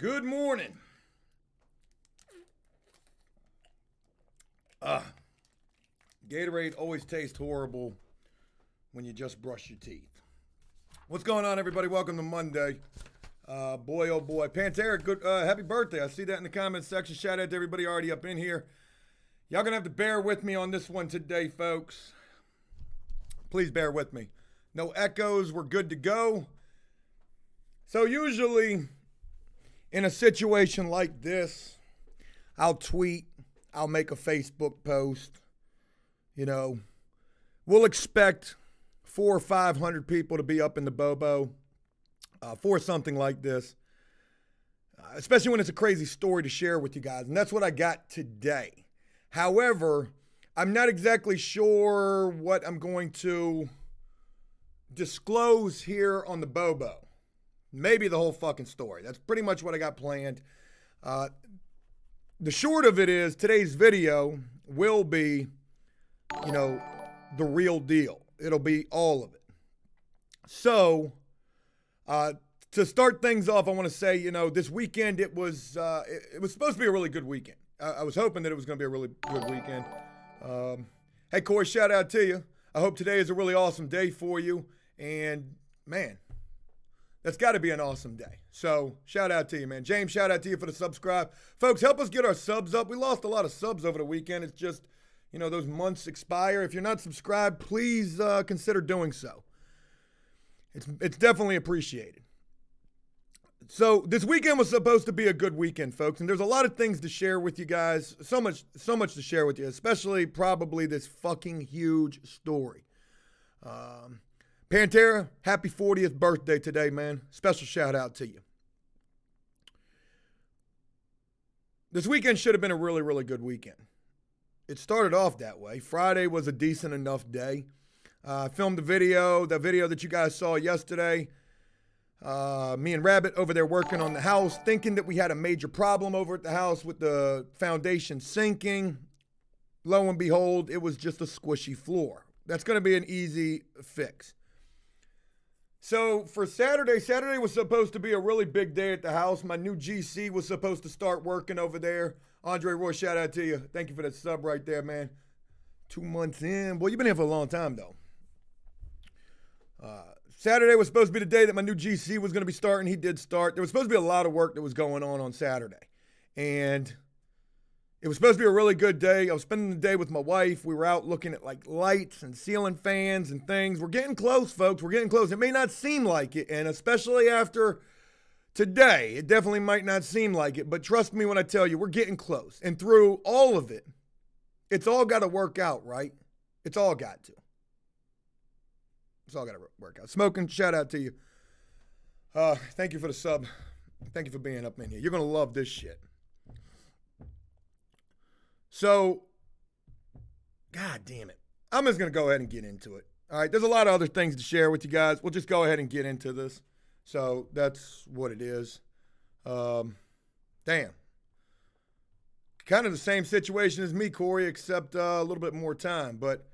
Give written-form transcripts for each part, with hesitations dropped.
Good morning. Gatorade always tastes horrible when you just brush your teeth. What's going on, everybody? Welcome to Monday. Boy, oh boy. Pantera, good, happy birthday. I see that in the comments section. Shout out to everybody already up in here. Y'all gonna have to bear with me on this one today, folks. Please bear with me. No echoes. We're good to go. So usually in a situation like this, I'll tweet, I'll make a Facebook post. You know, we'll expect 400 or 500 people to be up in the Bobo for something like this, especially when it's a crazy story to share with you guys. And that's what I got today. However, I'm not exactly sure what I'm going to disclose here on the Bobo. Maybe the whole fucking story. That's pretty much what I got planned. The short of it is today's video will be, you know, the real deal. It'll be all of it. So, to start things off, I want to say, you know, this weekend it was supposed to be a really good weekend. I was hoping that it was going to be a really good weekend. Hey, Corey, shout out to you. I hope today is a really awesome day for you. And, man, that's got to be an awesome day. So, shout out to you, man. James, shout out to you for the subscribe. Folks, help us get our subs up. We lost a lot of subs over the weekend. It's just, you know, those months expire. If you're not subscribed, please consider doing so. It's definitely appreciated. So, this weekend was supposed to be a good weekend, folks. And there's a lot of things to share with you guys. So much to share with you, especially probably this fucking huge story. Pantera, happy 40th birthday today, man. Special shout out to you. This weekend should have been a really, really good weekend. It started off that way. Friday was a decent enough day. I filmed the video that you guys saw yesterday. Me and Rabbit over there working on the house, thinking that we had a major problem over at the house with the foundation sinking. Lo and behold, it was just a squishy floor. That's going to be an easy fix. So for Saturday was supposed to be a really big day at the house. My new GC was supposed to start working over there. Andre Roy, shout out to you. Thank you for that sub right there, man. 2 months in. Boy, you've been here for a long time, though. Saturday was supposed to be the day that my new GC was going to be starting. He did start. There was supposed to be a lot of work that was going on Saturday. And it was supposed to be a really good day. I was spending the day with my wife. We were out looking at like lights and ceiling fans and things. We're getting close, folks. We're getting close. It may not seem like it, and especially after today, it definitely might not seem like it. But trust me when I tell you, we're getting close. And through all of it, it's all got to work out, right? It's all got to. It's all got to work out. Smoking, shout out to you. Thank you for the sub. Thank you for being up in here. You're going to love this shit. So, God damn it. I'm just going to go ahead and get into it. All right, there's a lot of other things to share with you guys. We'll just go ahead and get into this. So, that's what it is. Damn. Kind of the same situation as me, Corey, except a little bit more time. But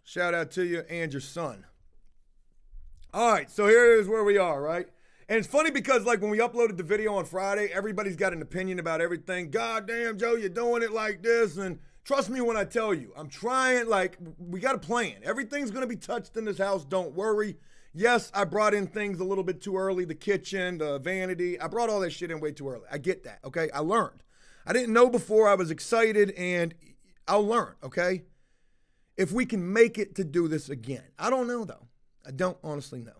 shout out to you and your son. All right, so here is where we are, right? And it's funny because, like, when we uploaded the video on Friday, everybody's got an opinion about everything. God damn, Joe, you're doing it like this. And trust me when I tell you, I'm trying, like, we got a plan. Everything's going to be touched in this house. Don't worry. Yes, I brought in things a little bit too early. The kitchen, the vanity. I brought all that shit in way too early. I get that, okay? I learned. I didn't know before. I was excited, and I'll learn, okay? If we can make it to do this again. I don't know, though. I don't honestly know.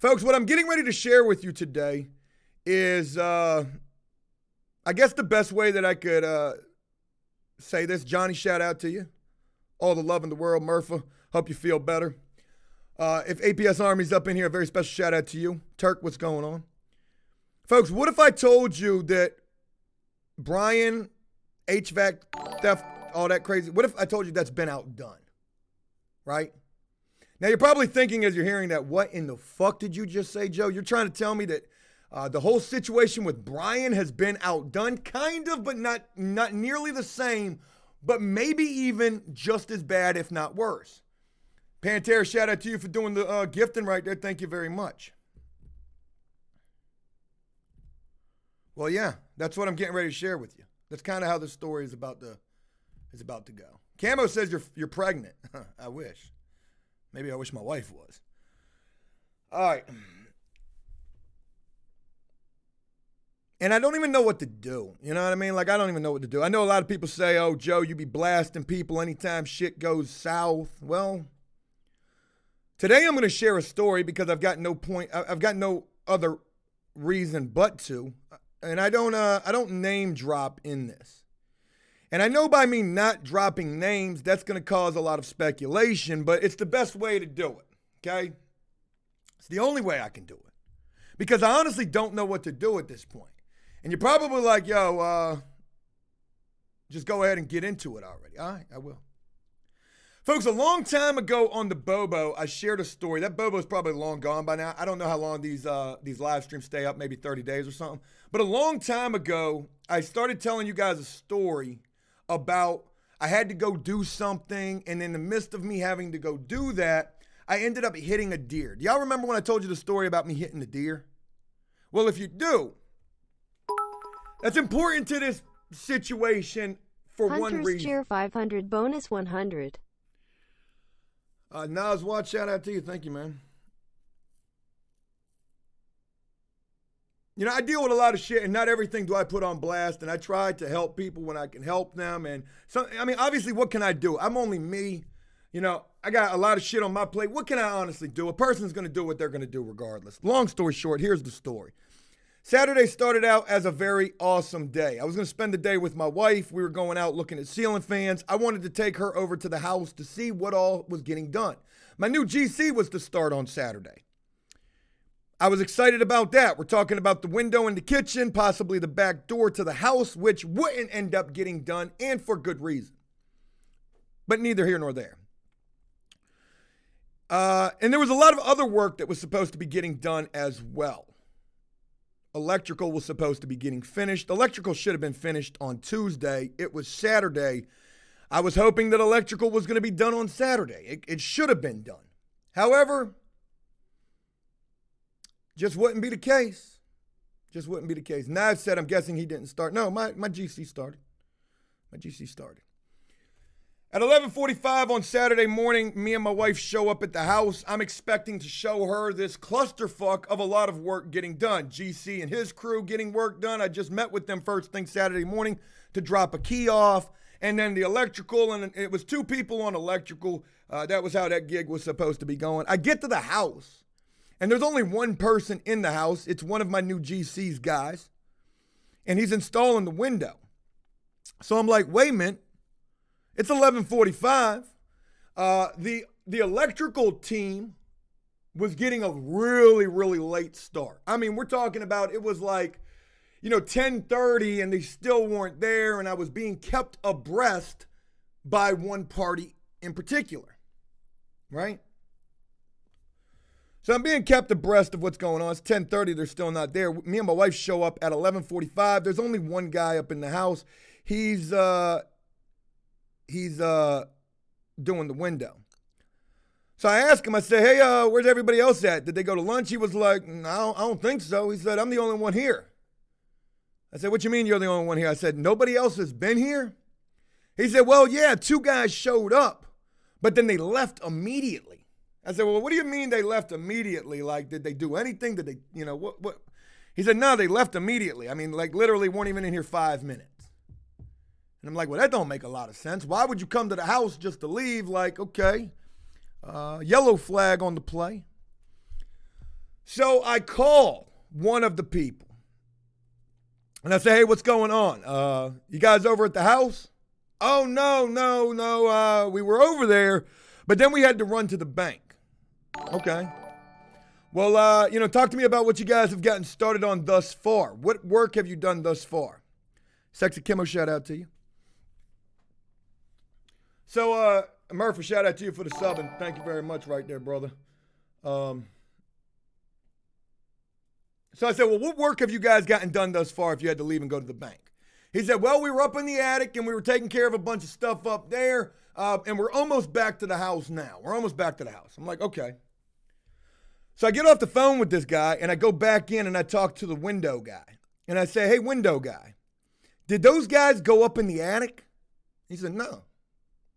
Folks, what I'm getting ready to share with you today is, I guess the best way that I could say this. Johnny, shout out to you. All the love in the world, Murpha. Hope you feel better. If APS Army's up in here, a very special shout out to you. Turk, what's going on? Folks, what if I told you that Brian, HVAC, theft, all that crazy, what if I told you that's been outdone, right? Now, you're probably thinking as you're hearing that, what in the fuck did you just say, Joe? You're trying to tell me that the whole situation with Brian has been outdone, kind of, but not nearly the same, but maybe even just as bad, if not worse. Pantera, shout out to you for doing the gifting right there. Thank you very much. Well, yeah, that's what I'm getting ready to share with you. That's kind of how this story is about to go. Camo says you're pregnant. I wish. Maybe I wish my wife was. All right. And I don't even know what to do. You know what I mean? Like, I don't even know what to do. I know a lot of people say, oh, Joe, you be blasting people anytime shit goes south. Well, today I'm going to share a story because I've got no other reason but to. And I don't name drop in this. And I know by me not dropping names, that's going to cause a lot of speculation, but it's the best way to do it, okay? It's the only way I can do it. Because I honestly don't know what to do at this point. And you're probably like, yo, just go ahead and get into it already. All right, I will. Folks, a long time ago on the Bobo, I shared a story. That Bobo is probably long gone by now. I don't know how long these live streams stay up, maybe 30 days or something. But a long time ago, I started telling you guys a story about I had to go do something, and in the midst of me having to go do that, I ended up hitting a deer. Do y'all remember when I told you the story about me hitting the deer? Well, if you do, that's important to this situation for one reason. Hunter's Chair 500 bonus 100. Nas Watch, shout out to you. Thank you, man. You know, I deal with a lot of shit, and not everything do I put on blast, and I try to help people when I can help them. And so, I mean, obviously, what can I do? I'm only me. You know, I got a lot of shit on my plate. What can I honestly do? A person's going to do what they're going to do regardless. Long story short, here's the story. Saturday started out as a very awesome day. I was going to spend the day with my wife. We were going out looking at ceiling fans. I wanted to take her over to the house to see what all was getting done. My new GC was to start on Saturday. I was excited about that. We're talking about the window in the kitchen, possibly the back door to the house, which wouldn't end up getting done, and for good reason. But neither here nor there. And there was a lot of other work that was supposed to be getting done as well. Electrical was supposed to be getting finished. Electrical should have been finished on Tuesday. It was Saturday. I was hoping that electrical was going to be done on Saturday. It should have been done. However, just wouldn't be the case. Just wouldn't be the case. Nav said, I'm guessing he didn't start. No, my GC started. My GC started. At 11:45 on Saturday morning, me and my wife show up at the house. I'm expecting to show her this clusterfuck of a lot of work getting done. GC and his crew getting work done. I just met with them first thing Saturday morning to drop a key off. And then the electrical, and it was 2 people on electrical. That was how that gig was supposed to be going. I get to the house, and there's only one person in the house. It's one of my new GC's guys, and he's installing the window. So I'm like, wait a minute. It's 11:45. The electrical team was getting a really, really late start. I mean, we're talking about it was like, 10:30 and they still weren't there, and I was being kept abreast by one party in particular, right? So I'm being kept abreast of what's going on. It's 10:30, they're still not there. Me and my wife show up at 11:45. There's only one guy up in the house. He's doing the window. So I asked him, I said, hey, where's everybody else at? Did they go to lunch? He was like, no, I don't think so. He said, I'm the only one here. I said, what you mean you're the only one here? I said, nobody else has been here? He said, well, yeah, 2 guys showed up, but then they left immediately. I said, well, what do you mean they left immediately? Like, did they do anything? Did they, what? He said, no, they left immediately. I mean, like, literally weren't even in here 5 minutes. And I'm like, well, that don't make a lot of sense. Why would you come to the house just to leave? Like, okay, yellow flag on the play. So I call one of the people. And I say, hey, what's going on? You guys over at the house? Oh, no. We were over there, but then we had to run to the bank. Okay. Well, talk to me about what you guys have gotten started on thus far. What work have you done thus far? Sexy Kimmo, shout out to you. So, Murphy, shout out to you for the sub, and thank you very much right there, brother. So I said, well, what work have you guys gotten done thus far if you had to leave and go to the bank? He said, well, we were up in the attic, and we were taking care of a bunch of stuff up there, and we're almost back to the house now. I'm like, okay. So I get off the phone with this guy, and I go back in, and I talk to the window guy. And I say, hey, window guy, did those guys go up in the attic? He said, no,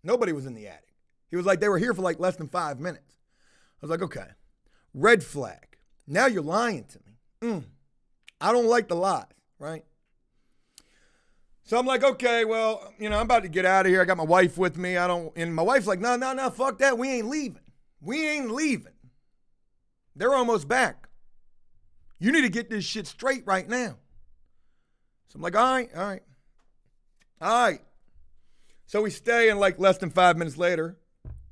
nobody was in the attic. He was like, they were here for like less than 5 minutes. I was like, okay, red flag. Now you're lying to me. I don't like the lies, right? So I'm like, okay, well, I'm about to get out of here. I got my wife with me. And my wife's like, no, fuck that. We ain't leaving. We ain't leaving. They're almost back. You need to get this shit straight right now. So I'm like, all right. So we stay, and like less than 5 minutes later,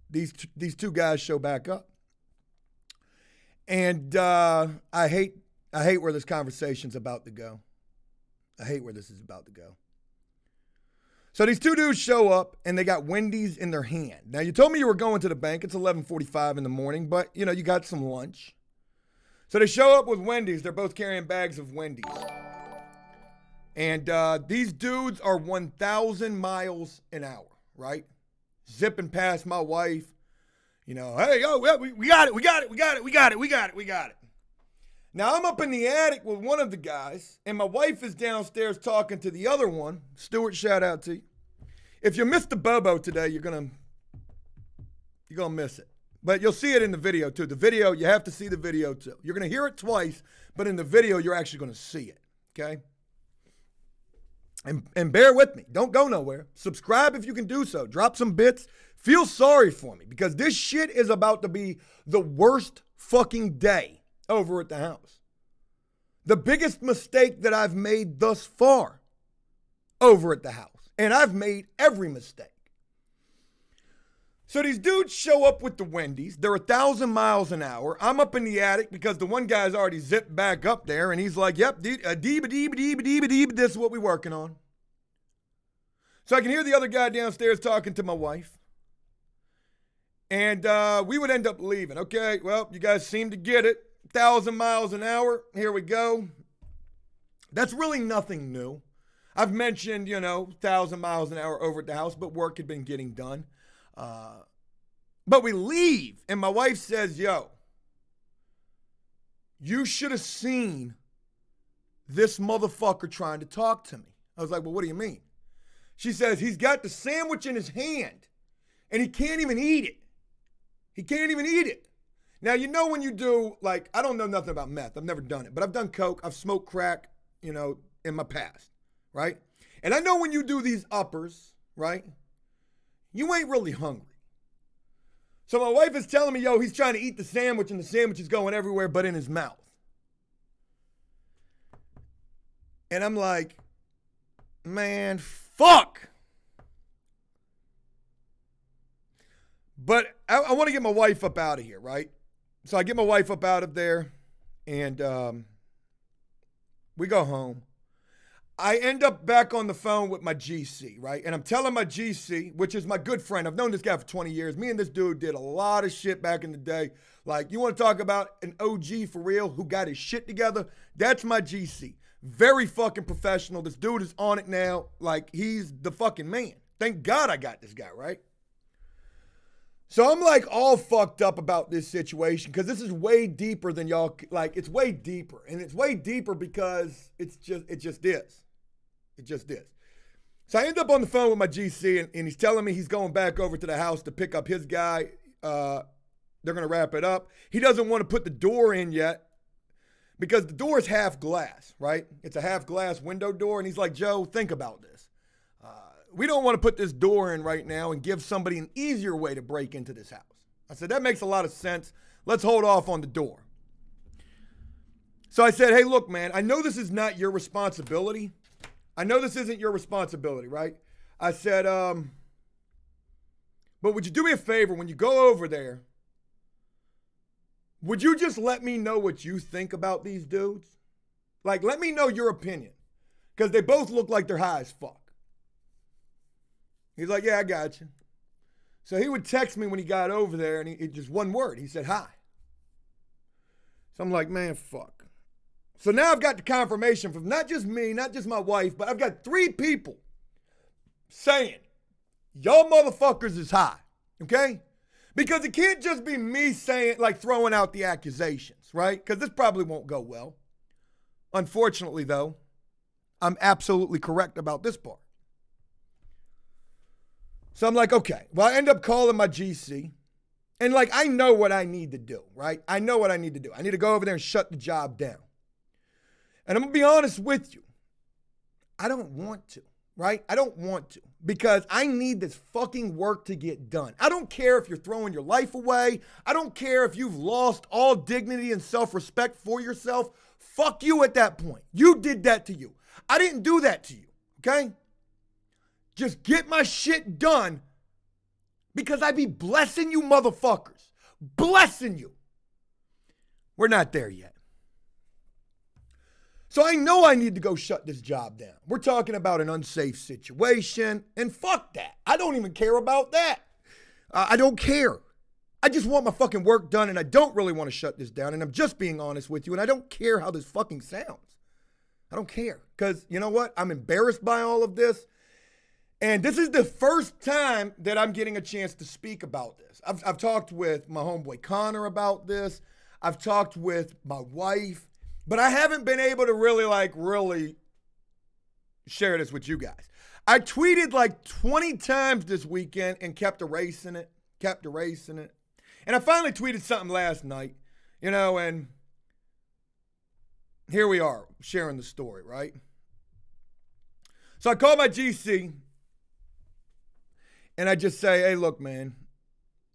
these two guys show back up. And I hate where this conversation's about to go. I hate where this is about to go. So these two dudes show up, and they got Wendy's in their hand. Now, you told me you were going to the bank. It's 11:45 in the morning, but, you got some lunch. So they show up with Wendy's. They're both carrying bags of Wendy's. And these dudes are 1,000 miles an hour, right? Zipping past my wife. Hey, we got it. Now, I'm up in the attic with one of the guys, and my wife is downstairs talking to the other one. Stuart, shout out to you. If you missed the Bobo today, you're gonna miss it. But you'll see it in the video, too. The video, you have to see the video, too. You're going to hear it twice, but in the video, you're actually going to see it, okay? And bear with me. Don't go nowhere. Subscribe if you can do so. Drop some bits. Feel sorry for me, because this shit is about to be the worst fucking day over at the house. The biggest mistake that I've made thus far over at the house. And I've made every mistake. So these dudes show up with the Wendy's. They're 1,000 miles an hour. I'm up in the attic because the one guy's already zipped back up there, and he's like, yep, this is what we're working on. So I can hear the other guy downstairs talking to my wife. And we would end up leaving. Okay, well, you guys seem to get it. 1,000 miles an hour. Here we go. That's really nothing new. I've mentioned, 1,000 miles an hour over at the house, but work had been getting done. But we leave, and my wife says, yo, you should have seen this motherfucker trying to talk to me. I was like, well, what do you mean? She says, he's got the sandwich in his hand, and he can't even eat it. He can't even eat it. Now, when you do, I don't know nothing about meth. I've never done it, but I've done coke. I've smoked crack, in my past, right? And I know when you do these uppers, right, you ain't really hungry. So my wife is telling me, yo, he's trying to eat the sandwich, and the sandwich is going everywhere but in his mouth. And I'm like, man, fuck. But I want to get my wife up out of here, right? So I get my wife up out of there, and we go home. I end up back on the phone with my GC, right? And I'm telling my GC, which is my good friend. I've known this guy for 20 years. Me and this dude did a lot of shit back in the day. You want to talk about an OG for real who got his shit together? That's my GC. Very fucking professional. This dude is on it now. He's the fucking man. Thank God I got this guy, right? So I'm all fucked up about this situation because this is way deeper than y'all, it's way deeper. And it's way deeper because it just is. It just is. So I end up on the phone with my GC, and he's telling me he's going back over to the house to pick up his guy. They're going to wrap it up. He doesn't want to put the door in yet because the door is half glass, right? It's a half glass window door. And he's like, Joe, think about this. We don't want to put this door in right now and give somebody an easier way to break into this house. I said, that makes a lot of sense. Let's hold off on the door. So I said, hey, look, man, I know this is not your responsibility. I know this isn't your responsibility, right? I said, but would you do me a favor when you go over there? Would you just let me know what you think about these dudes? Let me know your opinion. Because they both look like they're high as fuck. He's like, yeah, I got you. So he would text me when he got over there, and he just one word. He said, hi. So I'm like, man, fuck. So now I've got the confirmation from not just me, not just my wife, but I've got 3 people saying, y'all motherfuckers is high, okay? Because it can't just be me saying, throwing out the accusations, right? Because this probably won't go well. Unfortunately, though, I'm absolutely correct about this part. So I'm like, okay. Well, I end up calling my GC. And like, I know what I need to do, right? I know what I need to do. I need to go over there and shut the job down. And I'm going to be honest with you. I don't want to, right? I don't want to because I need this fucking work to get done. I don't care if you're throwing your life away. I don't care if you've lost all dignity and self-respect for yourself. Fuck you at that point. You did that to you. I didn't do that to you, okay? Just get my shit done because I be blessing you motherfuckers. Blessing you. We're not there yet. So I know I need to go shut this job down. We're talking about an unsafe situation, and fuck that. I don't even care about that. I don't care. I just want my fucking work done, and I don't really want to shut this down, and I'm just being honest with you, and I don't care how this fucking sounds. I don't care, because you know what? I'm embarrassed by all of this, and this is the first time that I'm getting a chance to speak about this. I've talked with my homeboy Connor about this. I've talked with my wife. But I haven't been able to really share this with you guys. I tweeted like 20 times this weekend and kept erasing it. And I finally tweeted something last night, and here we are sharing the story, right? So I call my GC and I just say, hey, look, man,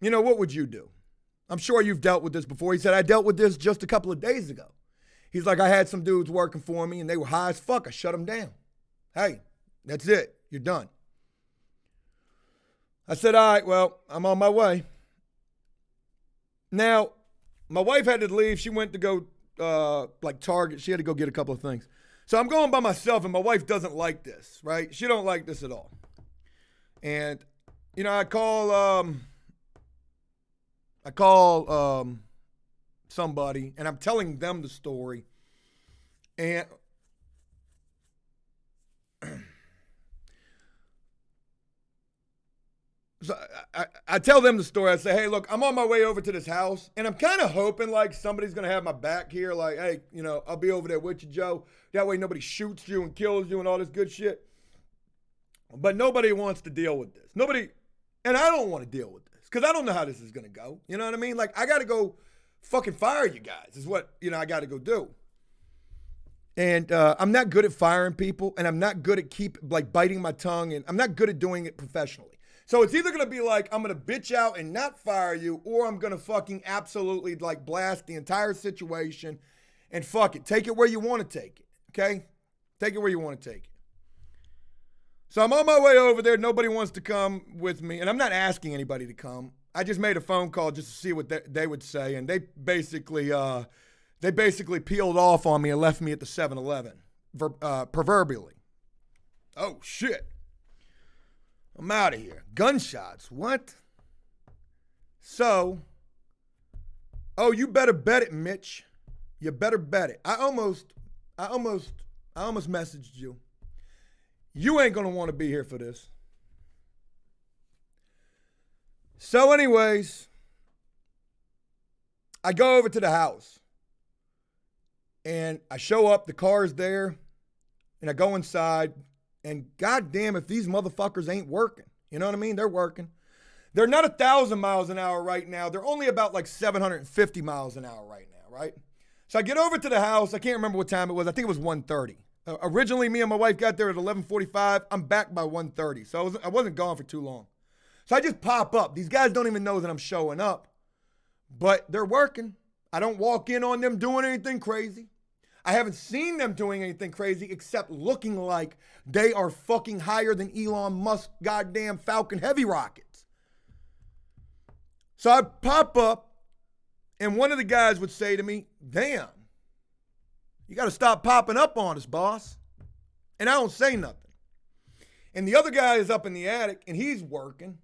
what would you do? I'm sure you've dealt with this before. He said, I dealt with this just a couple of days ago. He's like, I had some dudes working for me and they were high as fuck. I shut them down. Hey, that's it. You're done. I said, all right, well, I'm on my way. Now, my wife had to leave. She went to go, Target. She had to go get a couple of things. So I'm going by myself and my wife doesn't like this, right? She don't like this at all. And, I call somebody and I'm telling them the story and so I tell them the story. I say, hey, look, I'm on my way over to this house and I'm kind of hoping like somebody's going to have my back here. Like, hey, I'll be over there with you, Joe. That way nobody shoots you and kills you and all this good shit. But nobody wants to deal with this. Nobody, and I don't want to deal with this because I don't know how this is going to go. You know what I mean? Like, I got to go fucking fire you guys is what, I got to go do. And I'm not good at firing people and I'm not good at biting my tongue and I'm not good at doing it professionally. So it's either going to be like, I'm going to bitch out and not fire you or I'm going to fucking absolutely blast the entire situation and fuck it. Take it where you want to take it. Okay? Take it where you want to take it. So I'm on my way over there. Nobody wants to come with me and I'm not asking anybody to come. I just made a phone call just to see what they would say, and they basically peeled off on me and left me at the 7-Eleven, proverbially. Oh, shit. I'm out of here. Gunshots. What? So, you better bet it, Mitch. You better bet it. I almost messaged you. You ain't going to want to be here for this. So anyways, I go over to the house and I show up, the car's there, and I go inside and goddamn if these motherfuckers ain't working. You know what I mean? They're working. They're not 1,000 miles an hour right now. They're only about 750 miles an hour right now, right? So I get over to the house. I can't remember what time it was. I think it was 1:30. Originally, me and my wife got there at 11:45. I'm back by 1:30. So I wasn't gone for too long. So I just pop up. These guys don't even know that I'm showing up, but they're working. I don't walk in on them doing anything crazy. I haven't seen them doing anything crazy except looking like they are fucking higher than Elon Musk goddamn Falcon Heavy rockets. So I pop up and one of the guys would say to me, damn, you got to stop popping up on us, boss. And I don't say nothing. And the other guy is up in the attic and he's working.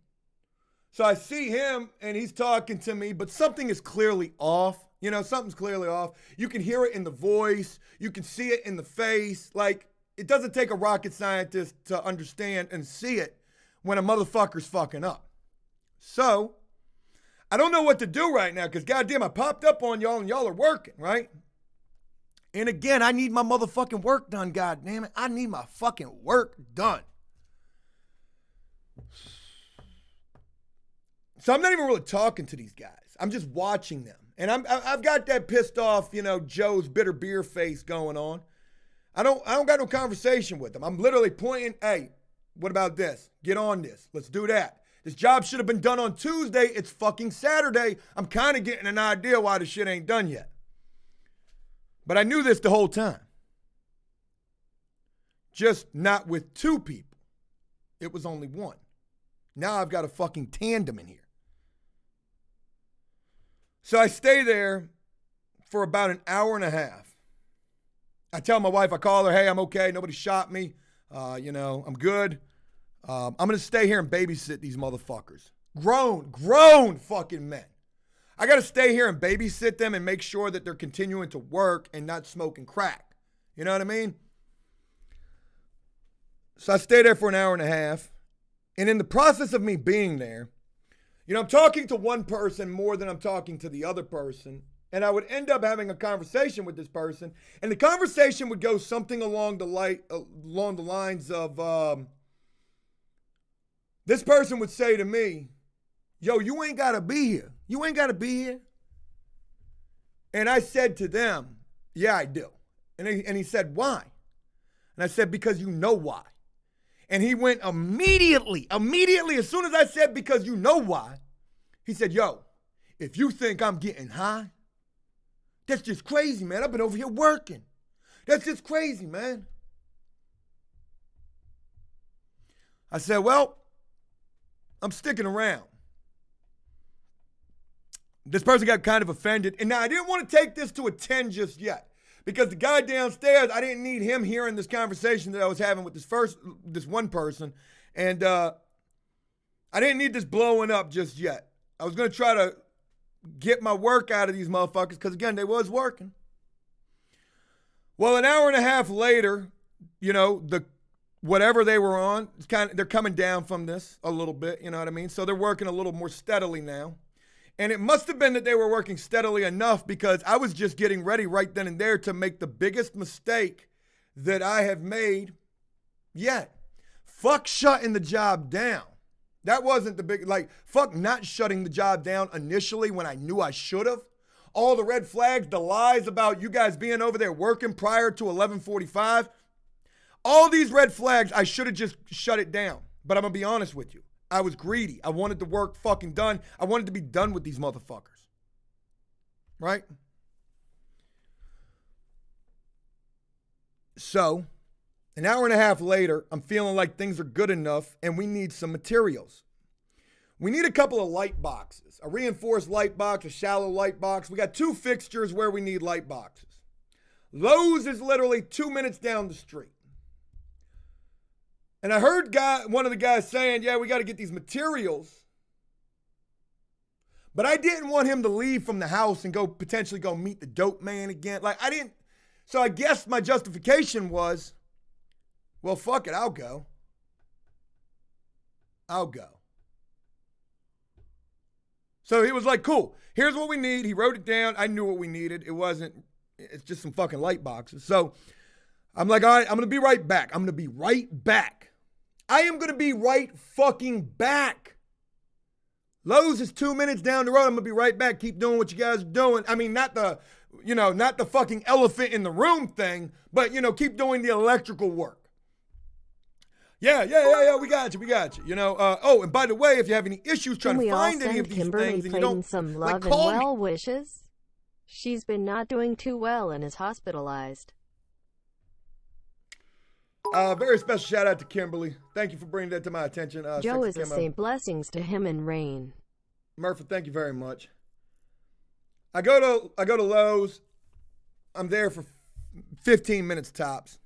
So I see him and he's talking to me, but something is clearly off. Something's clearly off. You can hear it in the voice. You can see it in the face. It doesn't take a rocket scientist to understand and see it when a motherfucker's fucking up. So I don't know what to do right now because goddamn, I popped up on y'all and y'all are working, right? And again, I need my motherfucking work done, God damn it. I need my fucking work done. So I'm not even really talking to these guys. I'm just watching them. And I've got that pissed off, Joe's bitter beer face going on. I don't got no conversation with them. I'm literally pointing, hey, what about this? Get on this. Let's do that. This job should have been done on Tuesday. It's fucking Saturday. I'm kind of getting an idea why the shit ain't done yet. But I knew this the whole time. Just not with two people. It was only one. Now I've got a fucking tandem in here. So I stay there for about an hour and a half. I tell my wife, I call her, hey, I'm okay. Nobody shot me. I'm good. I'm going to stay here and babysit these motherfuckers. Grown fucking men. I got to stay here and babysit them and make sure that they're continuing to work and not smoking crack. You know what I mean? So I stay there for an hour and a half. And in the process of me being there, I'm talking to one person more than I'm talking to the other person. And I would end up having a conversation with this person. And the conversation would go something along the lines of, this person would say to me, yo, you ain't got to be here. You ain't got to be here. And I said to them, yeah, I do. And he said, why? And I said, because you know why. And he went immediately, as soon as I said, because you know why, he said, yo, if you think I'm getting high, that's just crazy, man. I've been over here working. That's just crazy, man. I said, well, I'm sticking around. This person got kind of offended. And now I didn't want to take this to a 10 just yet. Because the guy downstairs, I didn't need him hearing this conversation that I was having with this one person. And I didn't need this blowing up just yet. I was going to try to get my work out of these motherfuckers because, again, they was working. Well, an hour and a half later, the whatever they were on, they're coming down from this a little bit, you know what I mean? So they're working a little more steadily now. And it must have been that they were working steadily enough because I was just getting ready right then and there to make the biggest mistake that I have made yet. Fuck shutting the job down. That wasn't the big, fuck not shutting the job down initially when I knew I should have. All the red flags, the lies about you guys being over there working prior to 11:45. All these red flags, I should have just shut it down. But I'm going to be honest with you. I was greedy. I wanted the work fucking done. I wanted to be done with these motherfuckers. Right? So, an hour and a half later, I'm feeling like things are good enough and we need some materials. We need a couple of light boxes. A reinforced light box, a shallow light box. We got 2 fixtures where we need light boxes. Lowe's is literally 2 minutes down the street. And I heard one of the guys saying, yeah, we got to get these materials. But I didn't want him to leave from the house and potentially go meet the dope man again. So I guess my justification was, well, fuck it, I'll go. So he was like, cool, here's what we need. He wrote it down. I knew what we needed. It's just some fucking light boxes. So I'm like, all right, I'm going to be right back. I am going to be right fucking back. Lowe's is 2 minutes down the road. I'm going to be right back. Keep doing what you guys are doing. I mean, not the fucking elephant in the room thing, but, keep doing the electrical work. Yeah, we got you. Oh, and by the way, if you have any issues trying to find any of these things and you don't, some love and well wishes. She's been not doing too well and is hospitalized. Very special shout out to Kimberly. Thank you for bringing that to my attention. Joe is the same. Blessings to him and rain. Murphy, thank you very much. I go to Lowe's. I'm there for 15 minutes tops.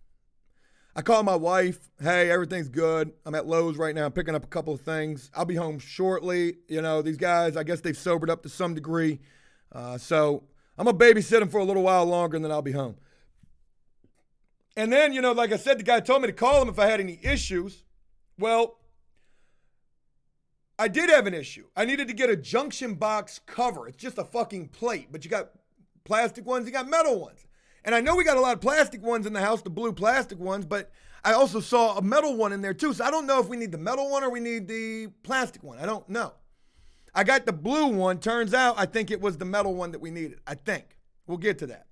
I call my wife. Hey, everything's good. I'm at Lowe's right now. I'm picking up a couple of things. I'll be home shortly. These guys, I guess they've sobered up to some degree. So I'm going to babysit them for a little while longer and then I'll be home. And then, like I said, the guy told me to call him if I had any issues. Well, I did have an issue. I needed to get a junction box cover. It's just a fucking plate, but you got plastic ones, you got metal ones. And I know we got a lot of plastic ones in the house, the blue plastic ones, but I also saw a metal one in there too. So I don't know if we need the metal one or we need the plastic one. I don't know. I got the blue one. Turns out I think it was the metal one that we needed. I think. We'll get to that.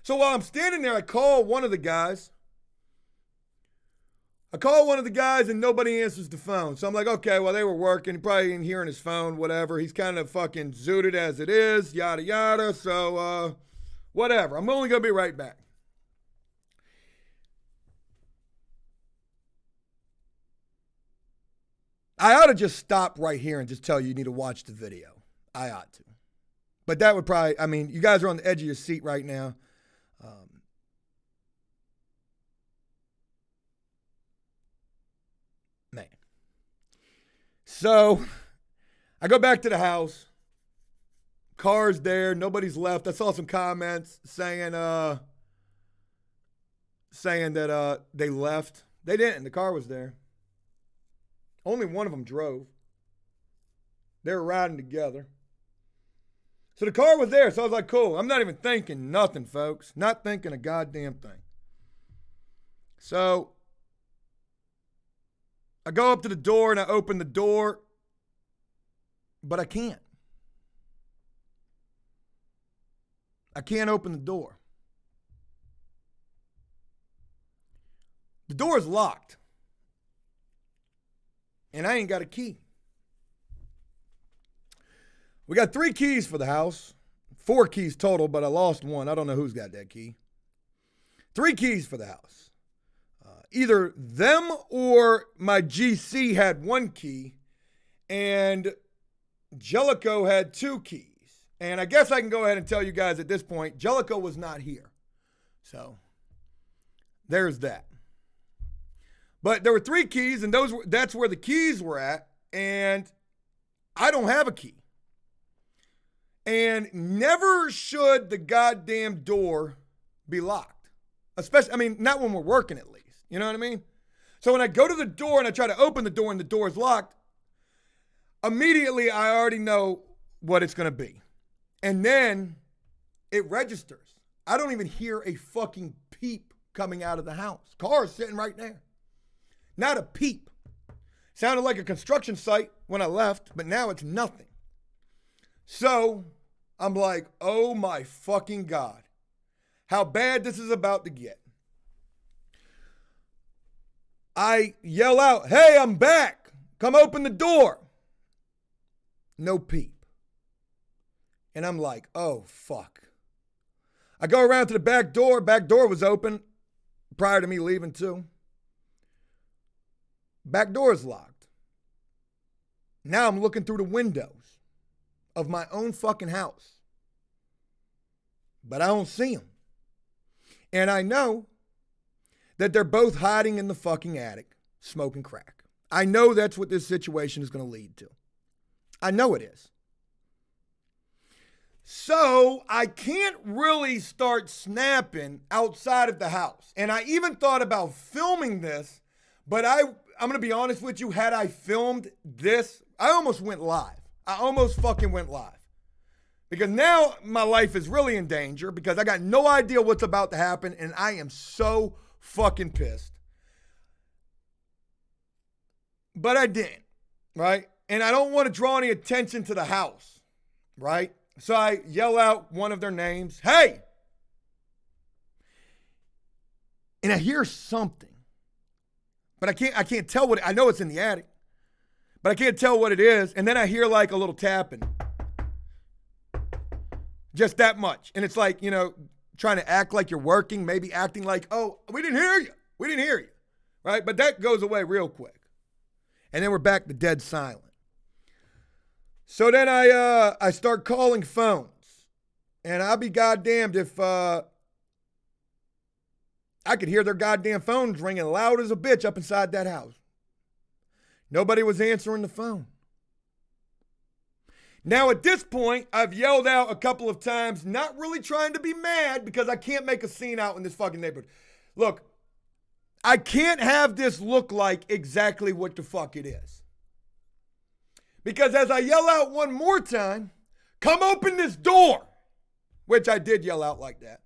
So while I'm standing there, I call one of the guys. And nobody answers the phone. So I'm like, okay, well, they were working. He probably didn't hear on his phone, whatever. He's kind of fucking zooted as it is, yada, yada. So, whatever. I'm only going to be right back. I ought to just stop right here and just tell you need to watch the video. I ought to. But that would probably, I mean, you guys are on the edge of your seat right now. Man. So, I go back to the house. Car's there. Nobody's left. I saw some comments saying that they left. They didn't. The car was there. Only one of them drove. They were riding together. So the car was there. So I was like, cool. I'm not even thinking nothing, folks. Not thinking a goddamn thing. So I go up to the door and I open the door, but I can't. I can't open the door. The door is locked. And I ain't got a key. We got 3 keys for the house. 4 keys total, but I lost one. I don't know who's got that key. 3 keys for the house. Either them or my GC had 1 key, and Jellicoe had 2 keys. And I guess I can go ahead and tell you guys at this point, Jellicoe was not here. So, there's that. But there were 3 keys, and that's where the keys were at, and I don't have a key. And never should the goddamn door be locked. Especially, I mean, not when we're working at least. You know what I mean? So when I go to the door and I try to open the door and the door is locked, immediately I already know what it's going to be. And then it registers. I don't even hear a fucking peep coming out of the house. Car's sitting right there. Not a peep. Sounded like a construction site when I left, but now it's nothing. So I'm like, oh my fucking God, how bad this is about to get. I yell out, hey, I'm back. Come open the door. No peep. And I'm like, oh fuck. I go around to the back door. Back door was open prior to me leaving too. Back door is locked. Now I'm looking through the windows of my own fucking house. But I don't see them. And I know that they're both hiding in the fucking attic, smoking crack. I know that's what this situation is going to lead to. I know it is. So I can't really start snapping outside of the house. And I even thought about filming this, but I'm going to be honest with you, had I filmed this, I almost went live. I almost fucking went live. Because now my life is really in danger because I got no idea what's about to happen and I am so fucking pissed. But I didn't, right? And I don't want to draw any attention to the house, right? So I yell out one of their names, hey! And I hear something. But I can't tell what, I know it's in the attic, but I can't tell what it is. And then I hear like a little tapping. Just that much. And it's like, you know, trying to act like you're working, maybe acting like, oh, we didn't hear you. We didn't hear you. Right? But that goes away real quick. And then we're back to dead silent. So then I start calling phones. And I'll be goddamned if I could hear their goddamn phones ringing loud as a bitch up inside that house. Nobody was answering the phone. Now, at this point, I've yelled out a couple of times, not really trying to be mad because I can't make a scene out in this fucking neighborhood. Look, I can't have this look like exactly what the fuck it is. Because as I yell out one more time, come open this door, which I did yell out like that.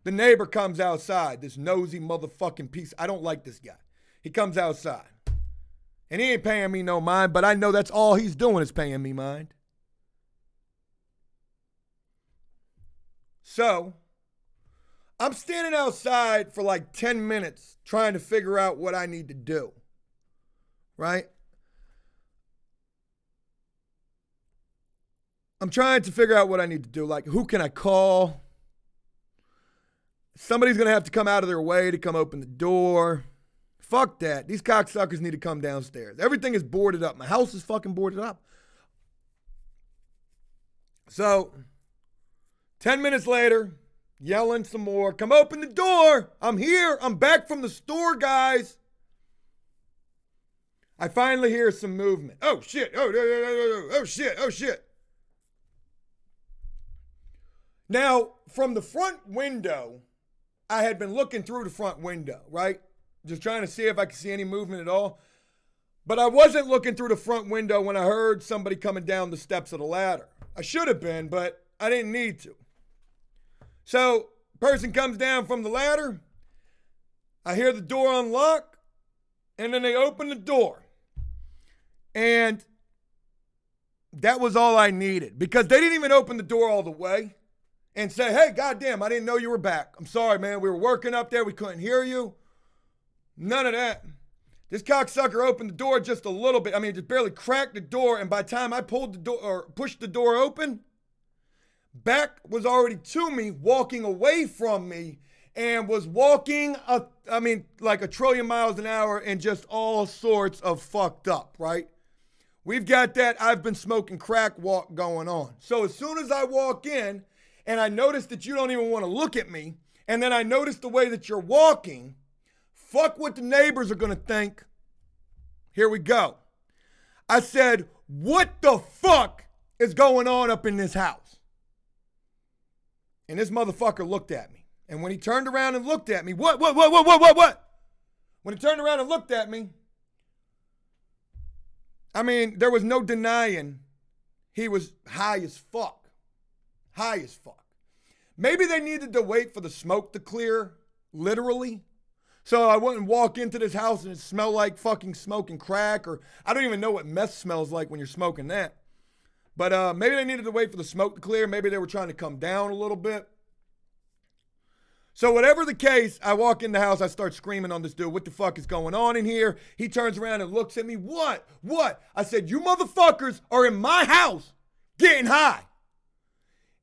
The neighbor comes outside, this nosy motherfucking piece. I don't like this guy. He comes outside. And he ain't paying me no mind, but I know that's all he's doing is paying me mind. So, I'm standing outside for like 10 minutes trying to figure out what I need to do. Right? I'm trying to figure out what I need to do. Like, who can I call? Somebody's going to have to come out of their way to come open the door. Fuck that. These cocksuckers need to come downstairs. Everything is boarded up. My house is fucking boarded up. So, 10 minutes later, yelling some more. Come open the door. I'm here. I'm back from the store, guys. I finally hear some movement. Oh, shit. Oh, shit. Oh, shit. Now, from the front window, I had been looking through the front window, right? Just trying to see if I could see any movement at all. But I wasn't looking through the front window when I heard somebody coming down the steps of the ladder. I should have been, but I didn't need to. So, person comes down from the ladder. I hear the door unlock, and then they open the door. And that was all I needed, because they didn't even open the door all the way and say, hey, goddamn, I didn't know you were back. I'm sorry, man. We were working up there. We couldn't hear you. None of that. This cocksucker opened the door just a little bit. I mean, just barely cracked the door. And by the time I pulled the door or pushed the door open, back was already to me, walking away from me, and was walking, like a trillion miles an hour and just all sorts of fucked up, right? We've got that I've been smoking crack walk going on. So as soon as I walk in, and I notice that you don't even want to look at me, and then I notice the way that you're walking, fuck what the neighbors are going to think. Here we go. I said, what the fuck is going on up in this house? And this motherfucker looked at me. And when he turned around and looked at me, what? When he turned around and looked at me, I mean, there was no denying he was high as fuck. High as fuck. Maybe they needed to wait for the smoke to clear, literally, so I wouldn't walk into this house and it smelled like fucking smoking crack, or I don't even know what meth smells like when you're smoking that. But maybe they needed to wait for the smoke to clear. Maybe they were trying to come down a little bit. So whatever the case, I walk in the house, I start screaming on this dude, what the fuck is going on in here? He turns around and looks at me, what? I said, you motherfuckers are in my house getting high.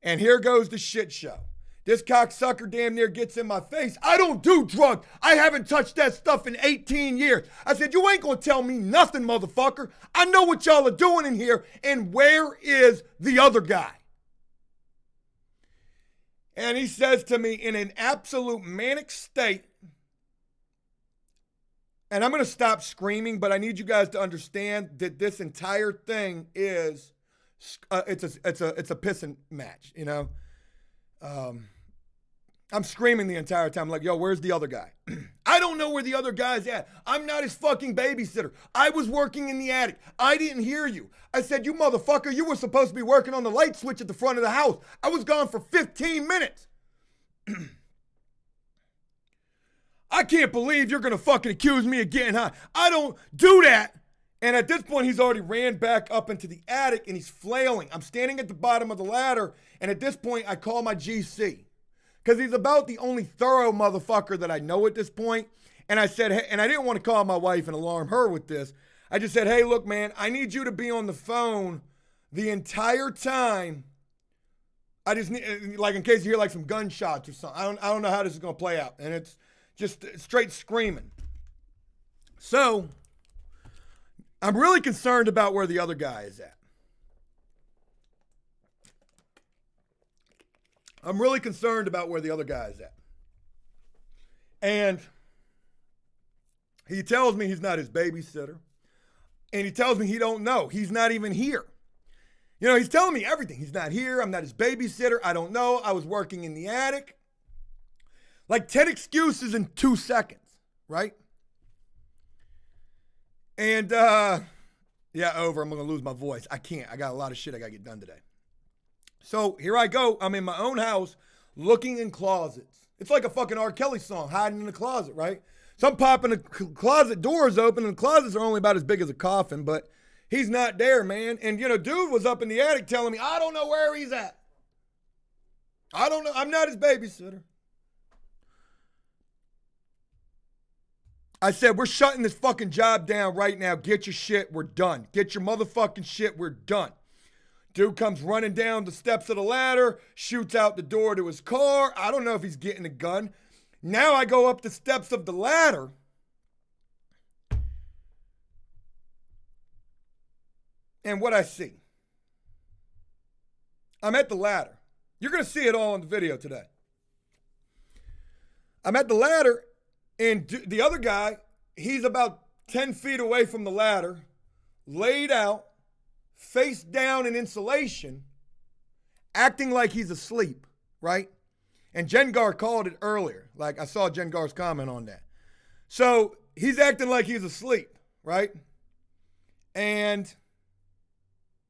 And here goes the shit show. This cocksucker damn near gets in my face. I don't do drugs. I haven't touched that stuff in 18 years. I said, you ain't gonna tell me nothing, motherfucker. I know what y'all are doing in here, and where is the other guy? And he says to me in an absolute manic state, and I'm gonna stop screaming, but I need you guys to understand that this entire thing is it's a pissing match, you know. I'm screaming the entire time, like, yo, where's the other guy? I don't know where the other guy's at. I'm not his fucking babysitter. I was working in the attic. I didn't hear you. I said, you motherfucker, you were supposed to be working on the light switch at the front of the house. I was gone for 15 minutes. I can't believe you're gonna fucking accuse me of getting high. I don't do that. And at this point, he's already ran back up into the attic and he's flailing. I'm standing at the bottom of the ladder, and at this point, I call my GC. Because he's about the only thorough motherfucker that I know at this point. And I said, hey, and I didn't want to call my wife and alarm her with this. I just said, hey, look, man, I need you to be on the phone the entire time. I just need, like, in case you hear like some gunshots or something. I don't know how this is going to play out. And it's just straight screaming. So I'm really concerned about where the other guy is at. I'm really concerned about where the other guy is at. And he tells me he's not his babysitter. And he tells me he don't know. He's not even here. You know, he's telling me everything. He's not here. I'm not his babysitter. I don't know. I was working in the attic. Like 10 excuses in 2 seconds, right? And, yeah, over. I'm going to lose my voice. I can't. I got a lot of shit I got to get done today. So here I go. I'm in my own house looking in closets. It's like a fucking R. Kelly song, hiding in the closet, right? So I'm popping the closet doors open, and the closets are only about as big as a coffin, but he's not there, man. And, dude was up in the attic telling me, I don't know where he's at. I don't know. I'm not his babysitter. I said, we're shutting this fucking job down right now. Get your shit. We're done. Get your motherfucking shit. We're done. Dude comes running down the steps of the ladder, shoots out the door to his car. I don't know if he's getting a gun. Now I go up the steps of the ladder. And what I see, I'm at the ladder. You're going to see it all in the video today. I'm at the ladder, and the other guy, he's about 10 feet away from the ladder, laid out, face down in insulation, acting like he's asleep, right? And Jengar called it earlier. Like, I saw Jengar's comment on that. So he's acting like he's asleep, right? And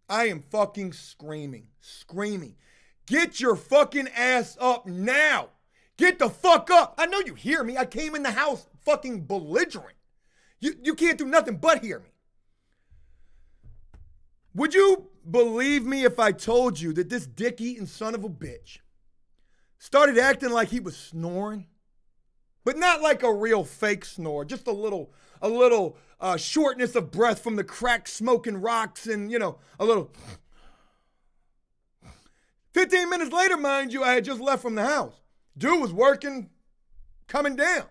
I am fucking screaming. Get your fucking ass up now. Get the fuck up. I know you hear me. I came in the house fucking belligerent. You can't do nothing but hear me. Would you believe me if I told you that this dick-eating son of a bitch started acting like he was snoring? But not like a real fake snore, just a little shortness of breath from the crack smoking rocks and, a little. 15 minutes later, mind you, I had just left from the house. Dude was working, coming down.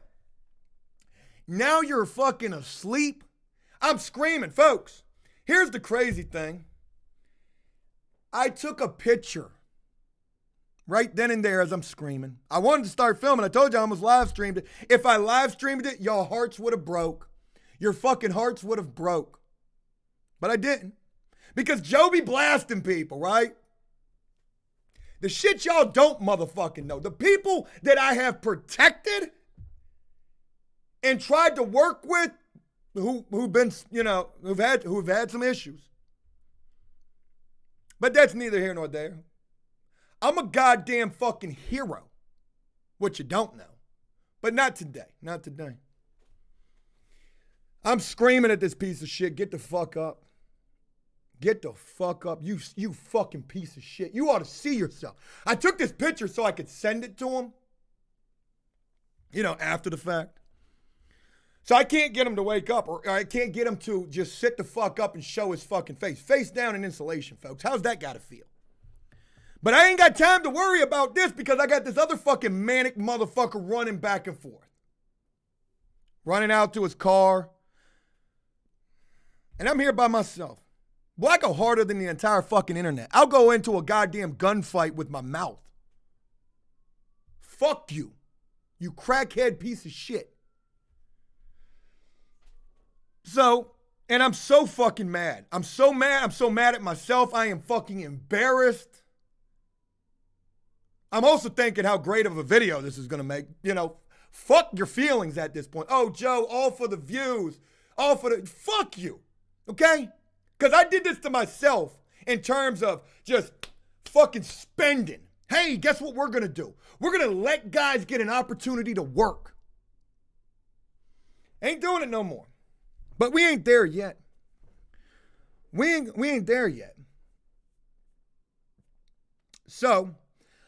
Now you're fucking asleep. I'm screaming, folks. Here's the crazy thing. I took a picture right then and there as I'm screaming. I wanted to start filming. I told you I almost live streamed it. If I live streamed it, y'all hearts would have broke. Your fucking hearts would have broke. But I didn't. Because Joe be blasting people, right? The shit y'all don't motherfucking know. The people that I have protected and tried to work with who've been, who've had some issues. But that's neither here nor there. I'm a goddamn fucking hero. What you don't know. But not today. Not today. I'm screaming at this piece of shit. Get the fuck up. Get the fuck up. You fucking piece of shit. You ought to see yourself. I took this picture so I could send it to him. After the fact. So I can't get him to wake up, or I can't get him to just sit the fuck up and show his fucking face. Face down in insulation, folks. How's that gotta feel? But I ain't got time to worry about this because I got this other fucking manic motherfucker running back and forth. Running out to his car. And I'm here by myself. Well, I go harder than the entire fucking internet. I'll go into a goddamn gunfight with my mouth. Fuck you. You crackhead piece of shit. So, and I'm so fucking mad. I'm so mad. I'm so mad at myself. I am fucking embarrassed. I'm also thinking how great of a video this is going to make. Fuck your feelings at this point. Oh, Joe, all for the views. All for the, fuck you. Okay? Because I did this to myself in terms of just fucking spending. Hey, guess what we're going to do? We're going to let guys get an opportunity to work. Ain't doing it no more. But we ain't there yet. We ain't there yet. So,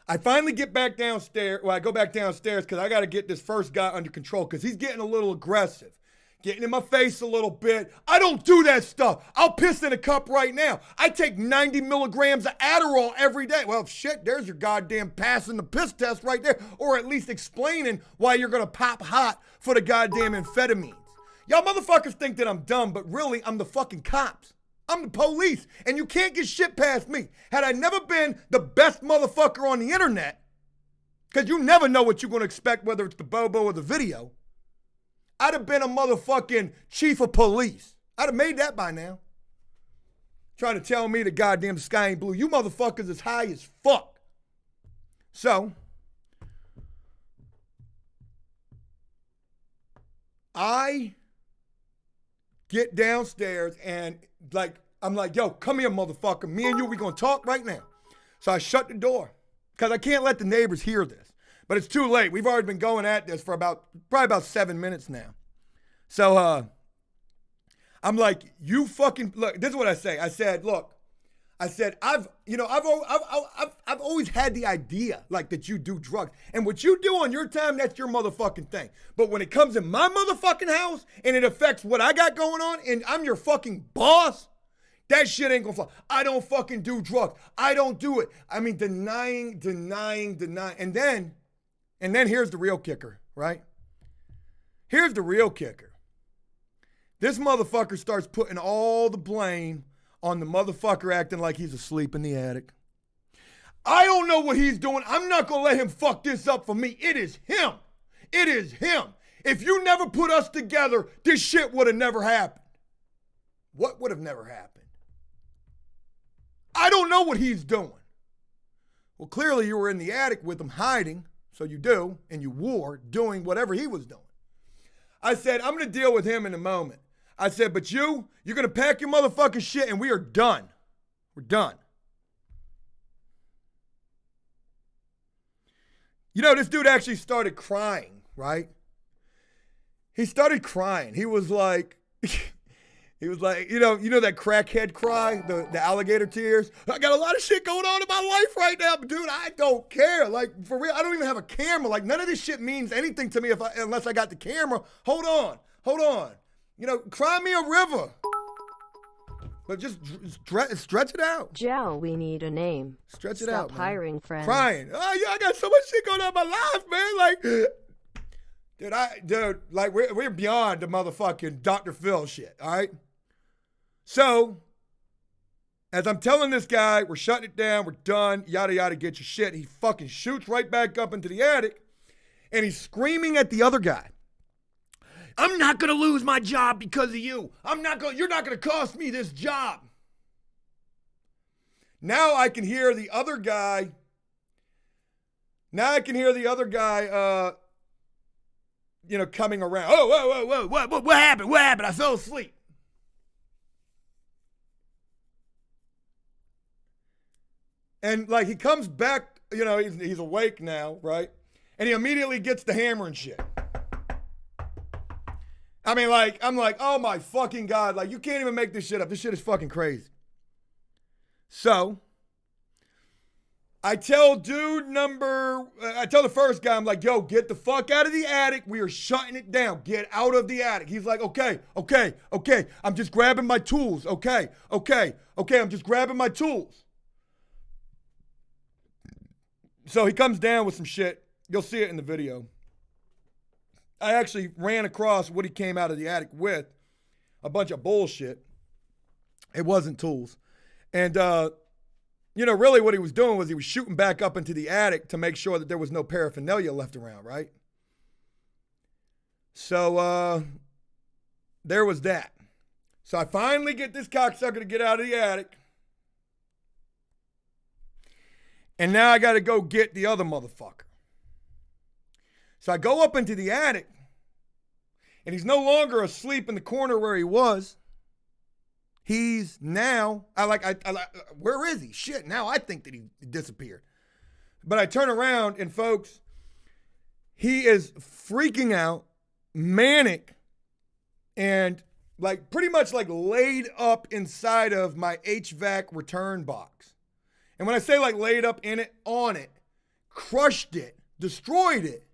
I finally get back downstairs. Well, I go back downstairs because I got to get this first guy under control because he's getting a little aggressive. Getting in my face a little bit. I don't do that stuff. I'll piss in a cup right now. I take 90 milligrams of Adderall every day. Well, shit, there's your goddamn passing the piss test right there. Or at least explaining why you're going to pop hot for the goddamn amphetamines. Y'all motherfuckers think that I'm dumb, but really, I'm the fucking cops. I'm the police, and you can't get shit past me. Had I never been the best motherfucker on the internet, because you never know what you're going to expect, whether it's the Bobo or the video, I'd have been a motherfucking chief of police. I'd have made that by now. Trying to tell me the goddamn sky ain't blue. You motherfuckers is high as fuck. So, I get downstairs and I'm like, yo, come here, motherfucker. Me and you, we gonna talk right now. So I shut the door because I can't let the neighbors hear this. But it's too late. We've already been going at this for probably about 7 minutes now. So I'm like, you fucking look. This is what I say. I said, look. I said, I've always had the idea like that you do drugs. And what you do on your time, that's your motherfucking thing. But when it comes in my motherfucking house and it affects what I got going on and I'm your fucking boss, that shit ain't gonna fly. I don't fucking do drugs. I don't do it. I mean, denying. And then here's the real kicker, right? Here's the real kicker. This motherfucker starts putting all the blame on the motherfucker acting like he's asleep in the attic. I don't know what he's doing. I'm not going to let him fuck this up for me. It is him. It is him. If you never put us together, this shit would have never happened. What would have never happened? I don't know what he's doing. Well, clearly you were in the attic with him hiding, so you do, and you were doing whatever he was doing. I said, I'm going to deal with him in a moment. I said, but you're going to pack your motherfucking shit and we are done. We're done. You know, this dude actually started crying, right? He started crying. He was like, you know that crackhead cry, the alligator tears? I got a lot of shit going on in my life right now, but dude, I don't care. Like, for real, I don't even have a camera. Like, none of this shit means anything to me unless I got the camera. Hold on. You know, cry me a river. But just stretch it out. Joe, we need a name. Stretch it out, Stop hiring friends. Crying. Oh, yeah, I got so much shit going on in my life, man. Like, dude, like, we're beyond the motherfucking Dr. Phil shit, all right? So, as I'm telling this guy, we're shutting it down, we're done, yada, yada, get your shit. He fucking shoots right back up into the attic, and he's screaming at the other guy. I'm not going to lose my job because of you. You're not going to cost me this job. Now I can hear the other guy. Coming around. Oh, whoa, what happened? What happened? I fell asleep. And like he comes back, he's awake now, right? And he immediately gets the hammer and shit. I mean, like, I'm like, oh my fucking God. Like, you can't even make this shit up. This shit is fucking crazy. So, I tell the first guy, I'm like, yo, get the fuck out of the attic. We are shutting it down. Get out of the attic. He's like, okay. I'm just grabbing my tools. Okay. I'm just grabbing my tools. So he comes down with some shit. You'll see it in the video. I actually ran across what he came out of the attic with, a bunch of bullshit. It wasn't tools. And, really what he was doing was he was shooting back up into the attic to make sure that there was no paraphernalia left around, right? So, there was that. So I finally get this cocksucker to get out of the attic. And now I got to go get the other motherfucker. So I go up into the attic, and he's no longer asleep in the corner where he was. He's now, where is he? Shit, now I think that he disappeared. But I turn around, and folks, he is freaking out, manic, and pretty much laid up inside of my HVAC return box. And when I say laid up in it, on it, crushed it, destroyed it.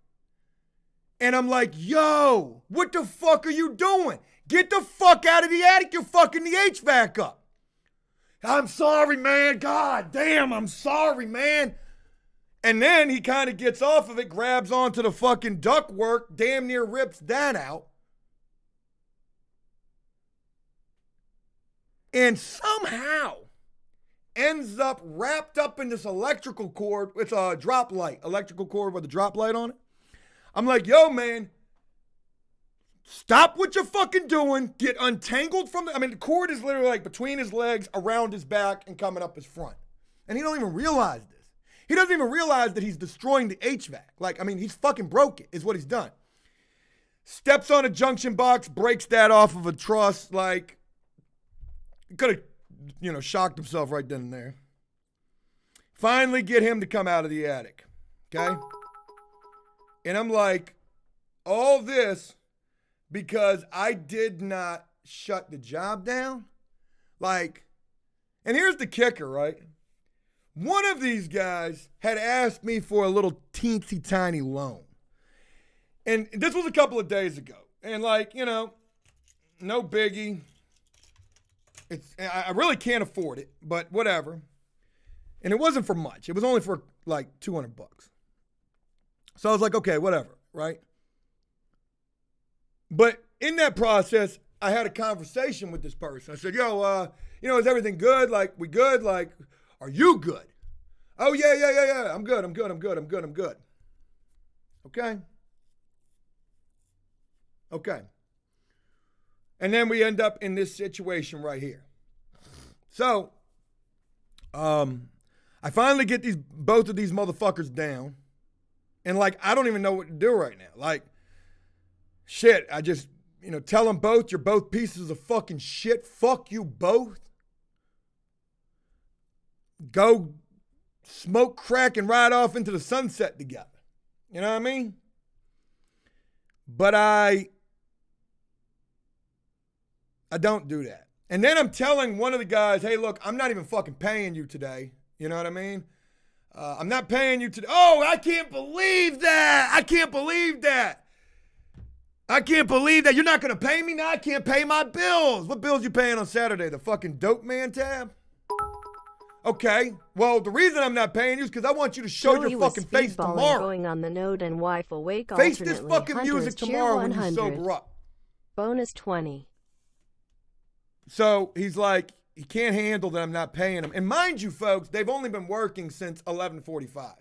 And I'm like, yo, what the fuck are you doing? Get the fuck out of the attic. You're fucking the HVAC up. I'm sorry, man. God damn, I'm sorry, man. And then he kind of gets off of it, grabs onto the fucking ductwork, damn near rips that out. And somehow ends up wrapped up in this electrical cord. It's a drop light, electrical cord with a drop light on it. I'm like, yo, man, stop what you're fucking doing. Get untangled from the cord is literally between his legs, around his back, and coming up his front. And he don't even realize this. He doesn't even realize that he's destroying the HVAC. He's fucking broke it, is what he's done. Steps on a junction box, breaks that off of a truss, he could have, shocked himself right then and there. Finally get him to come out of the attic, okay? And I'm like, all this because I did not shut the job down? Like, and here's the kicker, right? One of these guys had asked me for a little teensy tiny loan. And this was a couple of days ago. And like, you know, no biggie. I really can't afford it, but whatever. And it wasn't for much. It was only for like $200. So I was like, okay, whatever, right? But in that process, I had a conversation with this person. I said, yo, you know, is everything good? Like, we good? Like, are you good? Oh, yeah. I'm good. Okay. And then we end up in this situation right here. So, I finally get both of these motherfuckers down. And like, I don't even know what to do right now. Like, shit, I just, you know, tell them both, you're both pieces of fucking shit. Fuck you both. Go smoke crack and ride off into the sunset together. You know what I mean? But I don't do that. And then I'm telling one of the guys, hey, look, I'm not even fucking paying you today. You know what I mean? I'm not paying you today. Oh, I can't believe that. I can't believe that. You're not going to pay me now? I can't pay my bills. What bills you paying on Saturday? The fucking dope man tab? Okay. Well, the reason I'm not paying you is because I want you to show your fucking face tomorrow. Going on the node and wife awake face this fucking music tomorrow when you sober up. Bonus 20. So he's like, he can't handle that I'm not paying him. And mind you, folks, they've only been working since 11:45.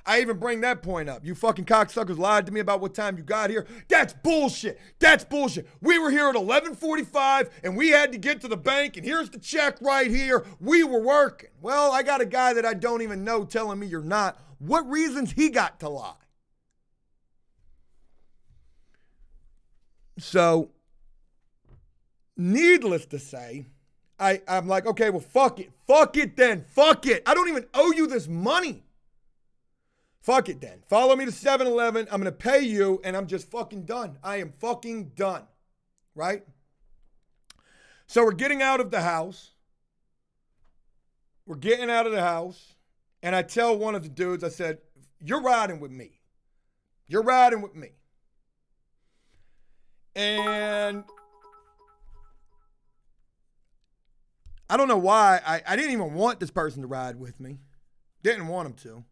I even bring that point up. You fucking cocksuckers lied to me about what time you got here. That's bullshit. We were here at 11:45 and we had to get to the bank and here's the check right here. We were working. Well, I got a guy that I don't even know telling me you're not. What reasons he got to lie? So, needless to say, I'm like, okay, well, fuck it. Fuck it then. Fuck it. I don't even owe you this money. Fuck it then. Follow me to 7-Eleven. I'm going to pay you, and I'm just fucking done. I am fucking done. Right? So we're getting out of the house. And I tell one of the dudes, I said, you're riding with me. And I don't know why. I didn't even want this person to ride with me. Didn't want him to.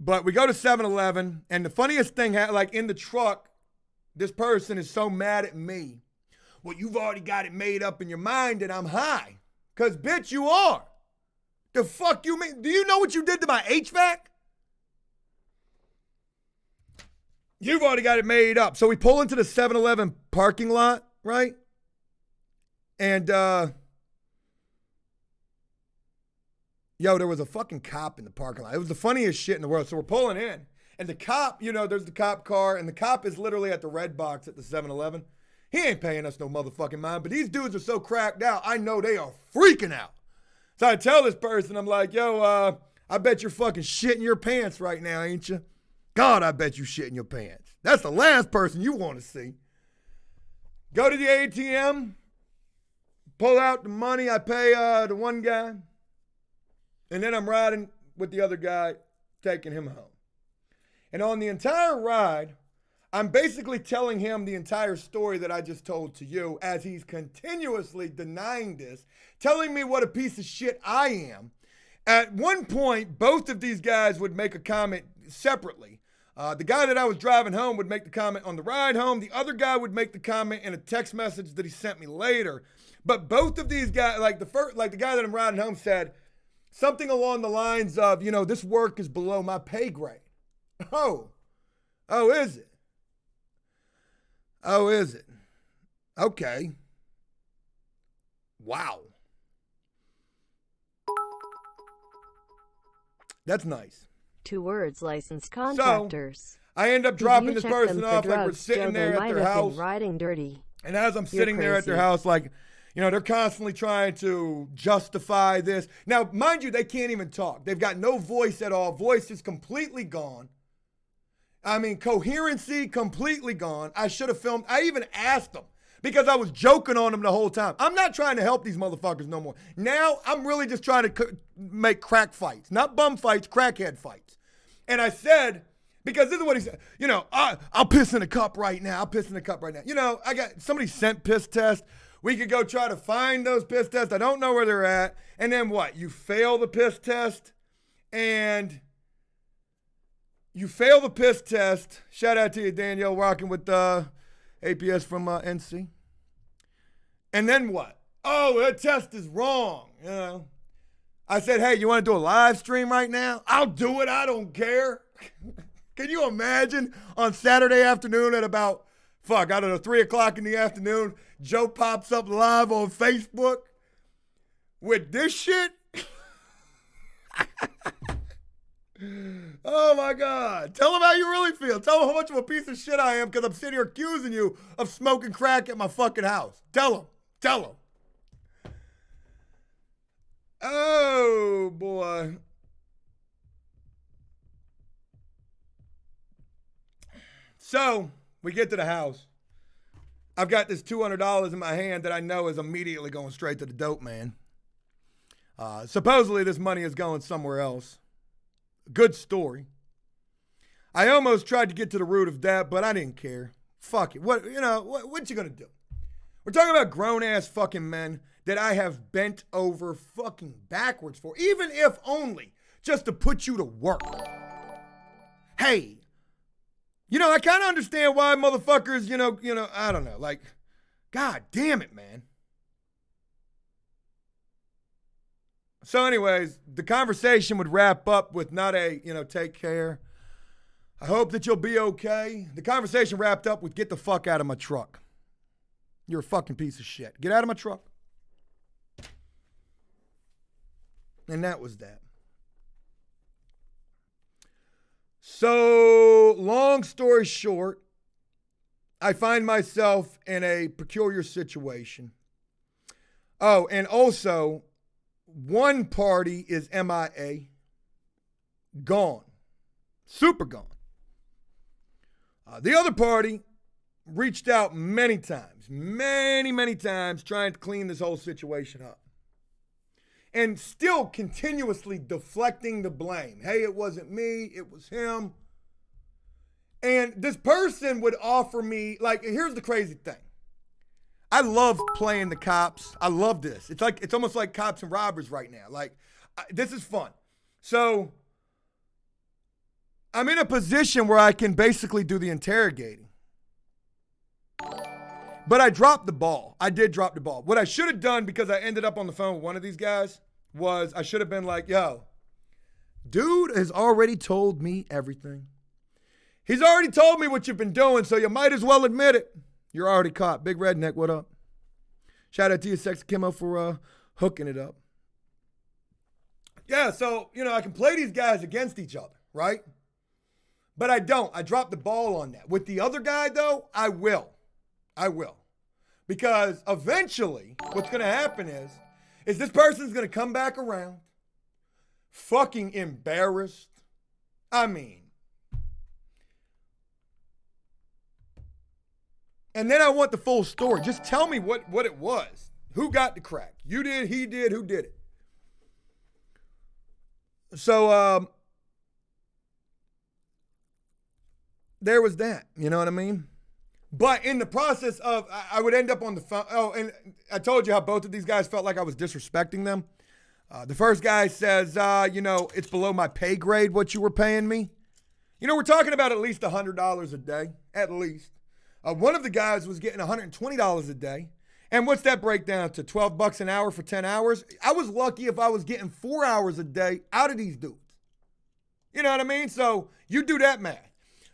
But we go to 7-Eleven, and the funniest thing, like in the truck, this person is so mad at me. Well, you've already got it made up in your mind that I'm high. Because, bitch, you are. The fuck you mean? Do you know what you did to my HVAC? You've already got it made up. So we pull into the 7-Eleven parking lot, right? And, there was a fucking cop in the parking lot. It was the funniest shit in the world. So we're pulling in. And the cop, there's the cop car. And the cop is literally at the red box at the 7-Eleven. He ain't paying us no motherfucking mind. But these dudes are so cracked out, I know they are freaking out. So I tell this person, I'm like, I bet you're fucking shitting your pants right now, ain't you? God, I bet you shitting your pants. That's the last person you want to see. Go to the ATM. Pull out the money. I pay the one guy. And then I'm riding with the other guy, taking him home. And on the entire ride, I'm basically telling him the entire story that I just told to you as he's continuously denying this, telling me what a piece of shit I am. At one point, both of these guys would make a comment separately. The guy that I was driving home would make the comment on the ride home. The other guy would make the comment in a text message that he sent me later. But both of these guys, like the guy that I'm riding home said something along the lines of, this work is below my pay grade. Oh, is it? Okay. Wow. That's nice. 2 words, licensed contractors. So, I end up dropping this person off like we're sitting there at their house. Riding dirty. And as I'm sitting there at their house, like, they're constantly trying to justify this. Now, mind you, they can't even talk. They've got no voice at all. Voice is completely gone. I mean, coherency completely gone. I should have filmed. I even asked them because I was joking on them the whole time. I'm not trying to help these motherfuckers no more. Now I'm really just trying to make crack fights, not bum fights, crackhead fights. And I said, because this is what he said, you know, I'll piss in a cup right now. I'll piss in a cup right now. You know, I got somebody sent piss tests. We could go try to find those piss tests. I don't know where they're at. And then what? You fail the piss test and you fail the piss test. Shout out to you, Danielle, rocking with APS from NC. And then what? Oh, that test is wrong. You know, I said, hey, you want to do a live stream right now? I'll do it. I don't care. Can you imagine on Saturday afternoon at about, I don't know, 3 o'clock in the afternoon, Joe pops up live on Facebook with this shit? Oh my God. Tell him how you really feel. Tell him how much of a piece of shit I am because I'm sitting here accusing you of smoking crack at my fucking house. Tell him. Tell him. Oh boy. So we get to the house. I've got this $200 in my hand that I know is immediately going straight to the dope man. Supposedly this money is going somewhere else. Good story. I almost tried to get to the root of that, but I didn't care. Fuck it. What you gonna do? We're talking about grown-ass fucking men that I have bent over fucking backwards for, even if only just to put you to work. Hey, I kind of understand why motherfuckers, I don't know, like, God damn it, man. So anyways, the conversation would wrap up with not a, take care. I hope that you'll be okay. The conversation wrapped up with get the fuck out of my truck. You're a fucking piece of shit. Get out of my truck. And that was that. So, long story short, I find myself in a peculiar situation. Oh, and also, one party is MIA. Gone. Super gone. The other party reached out many times, trying to clean this whole situation up. And still continuously deflecting the blame. Hey, it wasn't me, it was him. And this person would offer me, like, here's the crazy thing. I love playing the cops. I love this. It's almost like cops and robbers right now. Like, this is fun. So, I'm in a position where I can basically do the interrogating. But I dropped the ball. I did drop the ball. What I should have done, because I ended up on the phone with one of these guys, was I should have been like, yo, dude has already told me everything. He's already told me what you've been doing, so you might as well admit it. You're already caught. Big Redneck, what up? Shout out to you, Sexy Kimo, for hooking it up. Yeah, so, I can play these guys against each other, right? But I don't. I dropped the ball on that. With the other guy, though, I will. Because eventually, what's going to happen is this person's going to come back around, fucking embarrassed. I mean. And then I want the full story. Just tell me what it was. Who got the crack? You did, he did, who did it? So, there was that. You know what I mean? But in the process of, I would end up on the phone. Oh, and I told you how both of these guys felt like I was disrespecting them. The first guy says, it's below my pay grade what you were paying me. We're talking about at least $100 a day, at least. One of the guys was getting $120 a day. And what's that break down to? $12 an hour for 10 hours? I was lucky if I was getting 4 hours a day out of these dudes. You know what I mean? So you do that math.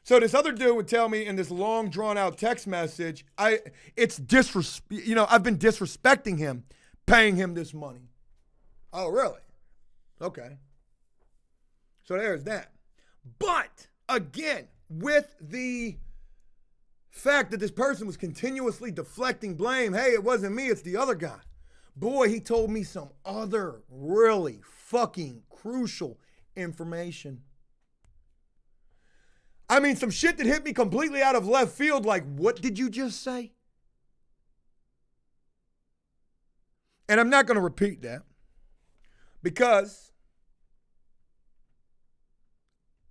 So this other dude would tell me in this long drawn out text message, I've been disrespecting him, paying him this money. Oh, really? Okay. So there's that. But again, with the fact that this person was continuously deflecting blame, hey, it wasn't me, it's the other guy. Boy, he told me some other really fucking crucial information. I mean, some shit that hit me completely out of left field, like, what did you just say? And I'm not going to repeat that because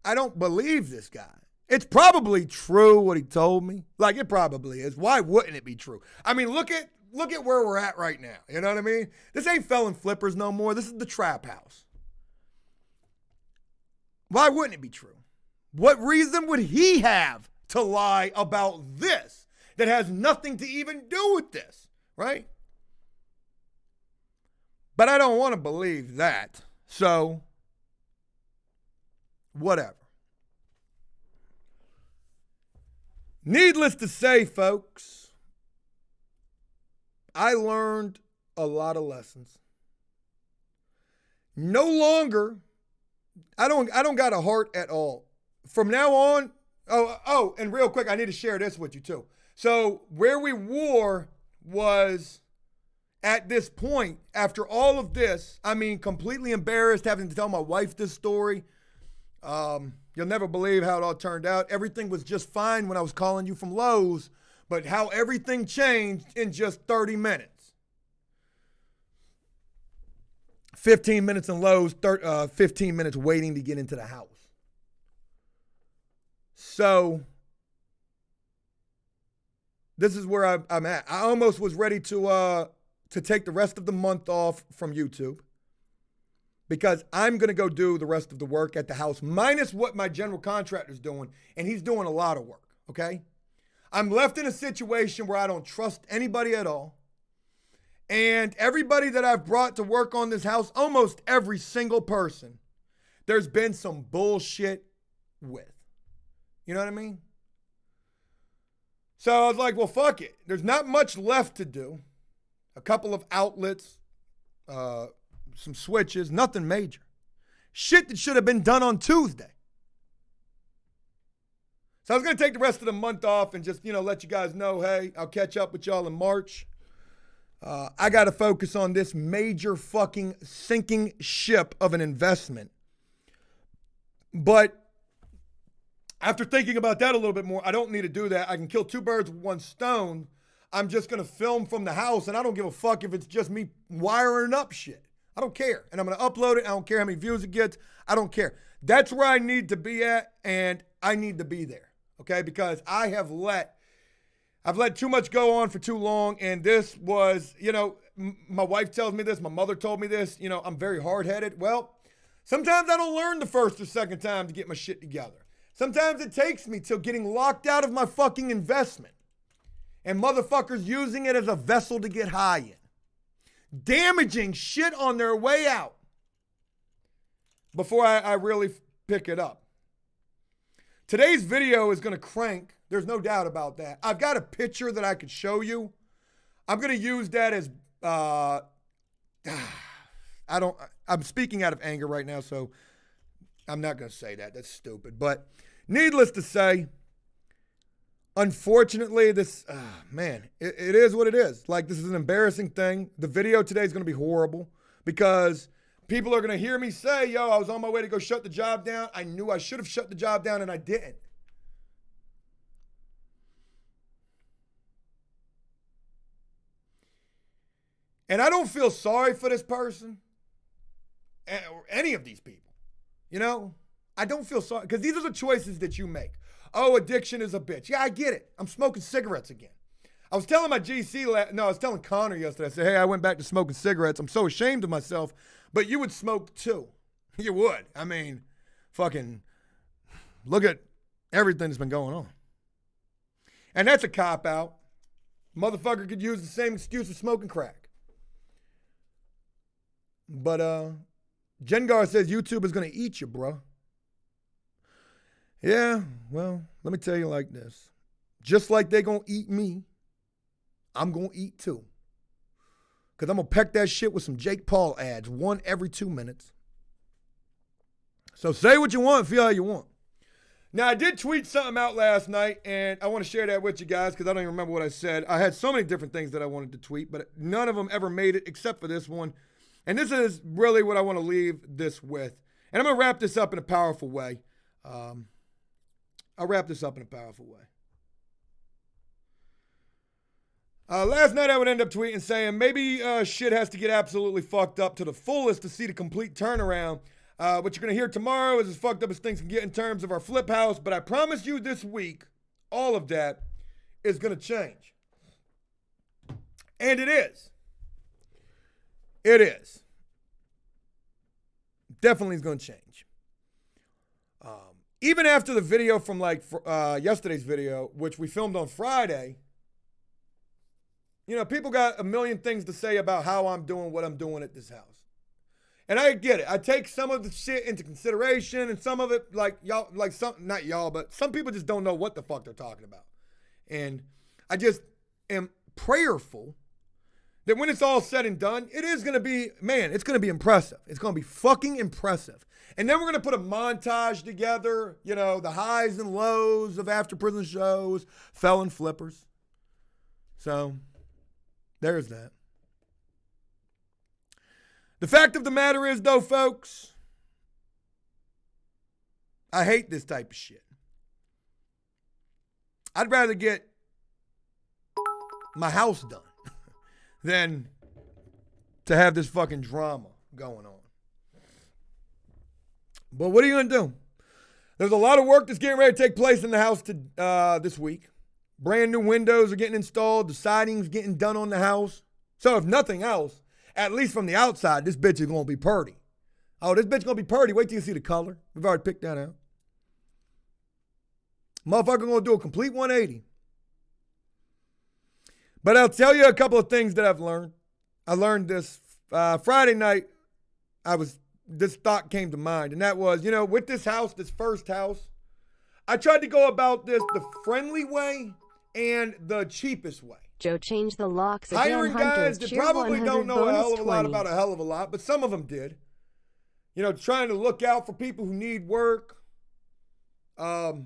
I don't believe this guy. It's probably true what he told me. Like, it probably is. Why wouldn't it be true? I mean, look at where we're at right now. You know what I mean? This ain't Felon Flippers no more. This is the trap house. Why wouldn't it be true? What reason would he have to lie about this that has nothing to even do with this, right? But I don't want to believe that. So, whatever. Needless to say, folks, I learned a lot of lessons. No longer, I don't got a heart at all. From now on, and real quick, I need to share this with you too. So where we were was at this point, after all of this, I mean, completely embarrassed having to tell my wife this story. You'll never believe how it all turned out. Everything was just fine when I was calling you from Lowe's, but how everything changed in just 30 minutes. 15 minutes in Lowe's, 15 minutes waiting to get into the house. So this is where I'm at. I almost was ready to take the rest of the month off from YouTube because I'm going to go do the rest of the work at the house, minus what my general contractor's doing, and he's doing a lot of work, okay? I'm left in a situation where I don't trust anybody at all, and everybody that I've brought to work on this house, almost every single person, there's been some bullshit with. You know what I mean? So I was like, well, fuck it. There's not much left to do. A couple of outlets, some switches, nothing major. Shit that should have been done on Tuesday. So I was going to take the rest of the month off and just, let you guys know, hey, I'll catch up with y'all in March. I got to focus on this major fucking sinking ship of an investment. But after thinking about that a little bit more, I don't need to do that. I can kill two birds with one stone. I'm just going to film from the house, and I don't give a fuck if it's just me wiring up shit. I don't care. And I'm going to upload it. I don't care how many views it gets. I don't care. That's where I need to be at, and I need to be there, okay? Because I've let too much go on for too long, and this was, my wife tells me this, my mother told me this, I'm very hard-headed. Well, sometimes I don't learn the first or second time to get my shit together. Sometimes it takes me till getting locked out of my fucking investment and motherfuckers using it as a vessel to get high in. Damaging shit on their way out before I really pick it up. Today's video is going to crank. There's no doubt about that. I've got a picture that I could show you. I'm going to use that as, I'm speaking out of anger right now, so I'm not going to say that. That's stupid. But needless to say, unfortunately, this, it is what it is. Like, this is an embarrassing thing. The video today is going to be horrible because people are going to hear me say, yo, I was on my way to go shut the job down. I knew I should have shut the job down and I didn't. And I don't feel sorry for this person or any of these people. I don't feel sorry because these are the choices that you make. Oh, addiction is a bitch. Yeah, I get it. I'm smoking cigarettes again. I was telling my GC, I was telling Connor yesterday. I said, hey, I went back to smoking cigarettes. I'm so ashamed of myself, but you would smoke too. You would. I mean, fucking look at everything that's been going on. And that's a cop-out. Motherfucker could use the same excuse of smoking crack. But, Jengar says YouTube is going to eat you, bro. Yeah, well, let me tell you like this. Just like they going to eat me, I'm going to eat too. Because I'm going to peck that shit with some Jake Paul ads, one every 2 minutes. So say what you want, feel how you want. Now, I did tweet something out last night, and I want to share that with you guys because I don't even remember what I said. I had so many different things that I wanted to tweet, but none of them ever made it except for this one. And this is really what I want to leave this with. And I'm going to wrap this up in a powerful way. I'll wrap this up in a powerful way. Last night I would end up tweeting saying maybe shit has to get absolutely fucked up to the fullest to see the complete turnaround. What you're going to hear tomorrow is as fucked up as things can get in terms of our flip house, but I promise you this week, all of that is going to change. And it is. It is. Definitely is going to change. Even after the video from yesterday's video, which we filmed on Friday, people got a million things to say about how I'm doing what I'm doing at this house. And I get it. I take some of the shit into consideration, and some of it, but some people just don't know what the fuck they're talking about. And I just am prayerful that when it's all said and done, it is going to be, it's going to be impressive. It's going to be fucking impressive. And then we're going to put a montage together, the highs and lows of after prison shows, felon flippers. So there's that. The fact of the matter is, though, folks, I hate this type of shit. I'd rather get my house done than to have this fucking drama going on. But what are you going to do? There's a lot of work that's getting ready to take place in the house this week. Brand new windows are getting installed. The siding's getting done on the house. So if nothing else, at least from the outside, this bitch is going to be purty. Oh, this bitch going to be purty. Wait till you see the color. We've already picked that out. Motherfucker going to do a complete 180. But I'll tell you a couple of things that I've learned. I learned this Friday night. This thought came to mind, and that was, with this house, this first house, I tried to go about this the friendly way and the cheapest way. Joe changed the locks again. Hiring guys that probably don't know a hell of a lot about a hell of a lot, but some of them did. Trying to look out for people who need work. But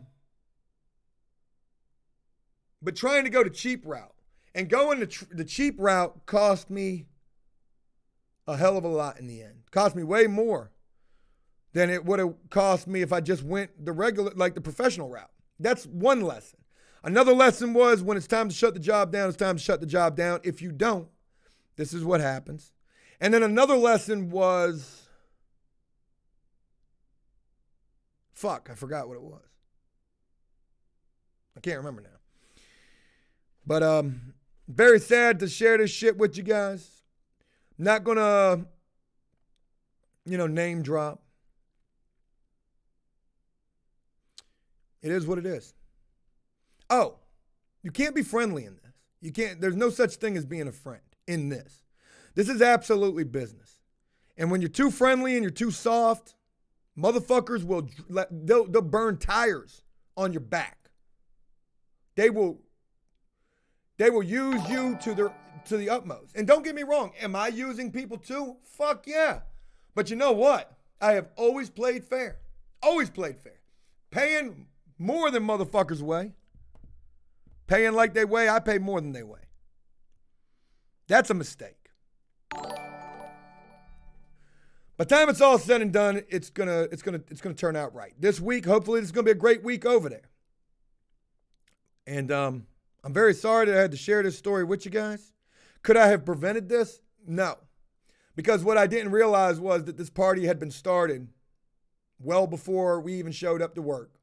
trying to go the cheap route. And going the cheap route cost me a hell of a lot in the end. Cost me way more than it would have cost me if I just went the regular, the professional route. That's one lesson. Another lesson was when it's time to shut the job down, it's time to shut the job down. If you don't, this is what happens. And then another lesson was, I forgot what it was. I can't remember now. But very sad to share this shit with you guys. Not gonna, name drop. It is what it is. Oh, you can't be friendly in this. There's no such thing as being a friend in this. This is absolutely business. And when you're too friendly and you're too soft, motherfuckers they'll burn tires on your back. They will use you to the utmost. And don't get me wrong, am I using people too? Fuck yeah. But you know what? I have always played fair. Always played fair. Paying more than motherfuckers weigh. Paying like they weigh, I pay more than they weigh. That's a mistake. By the time it's all said and done, it's gonna turn out right. This week, hopefully, this is gonna be a great week over there. And I'm very sorry that I had to share this story with you guys. Could I have prevented this? No. Because what I didn't realize was that this party had been started well before we even showed up to work.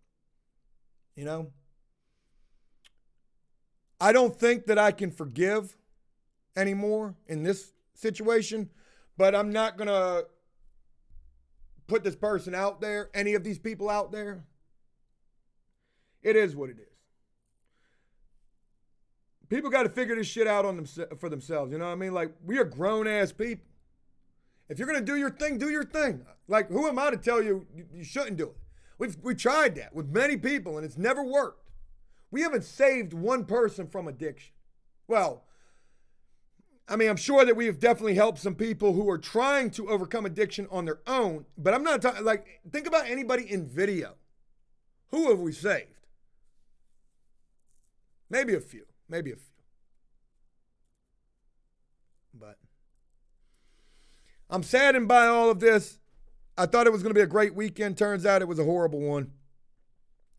I don't think that I can forgive anymore in this situation, but I'm not going to put this person out there, any of these people out there. It is what it is. People got to figure this shit out for themselves. You know what I mean? We are grown-ass people. If you're going to do your thing, do your thing. Who am I to tell you you shouldn't do it? We tried that with many people, and it's never worked. We haven't saved one person from addiction. Well, I'm sure that we have definitely helped some people who are trying to overcome addiction on their own, but I'm not talking, think about anybody in video. Who have we saved? Maybe a few. But I'm saddened by all of this. I thought it was going to be a great weekend. Turns out it was a horrible one.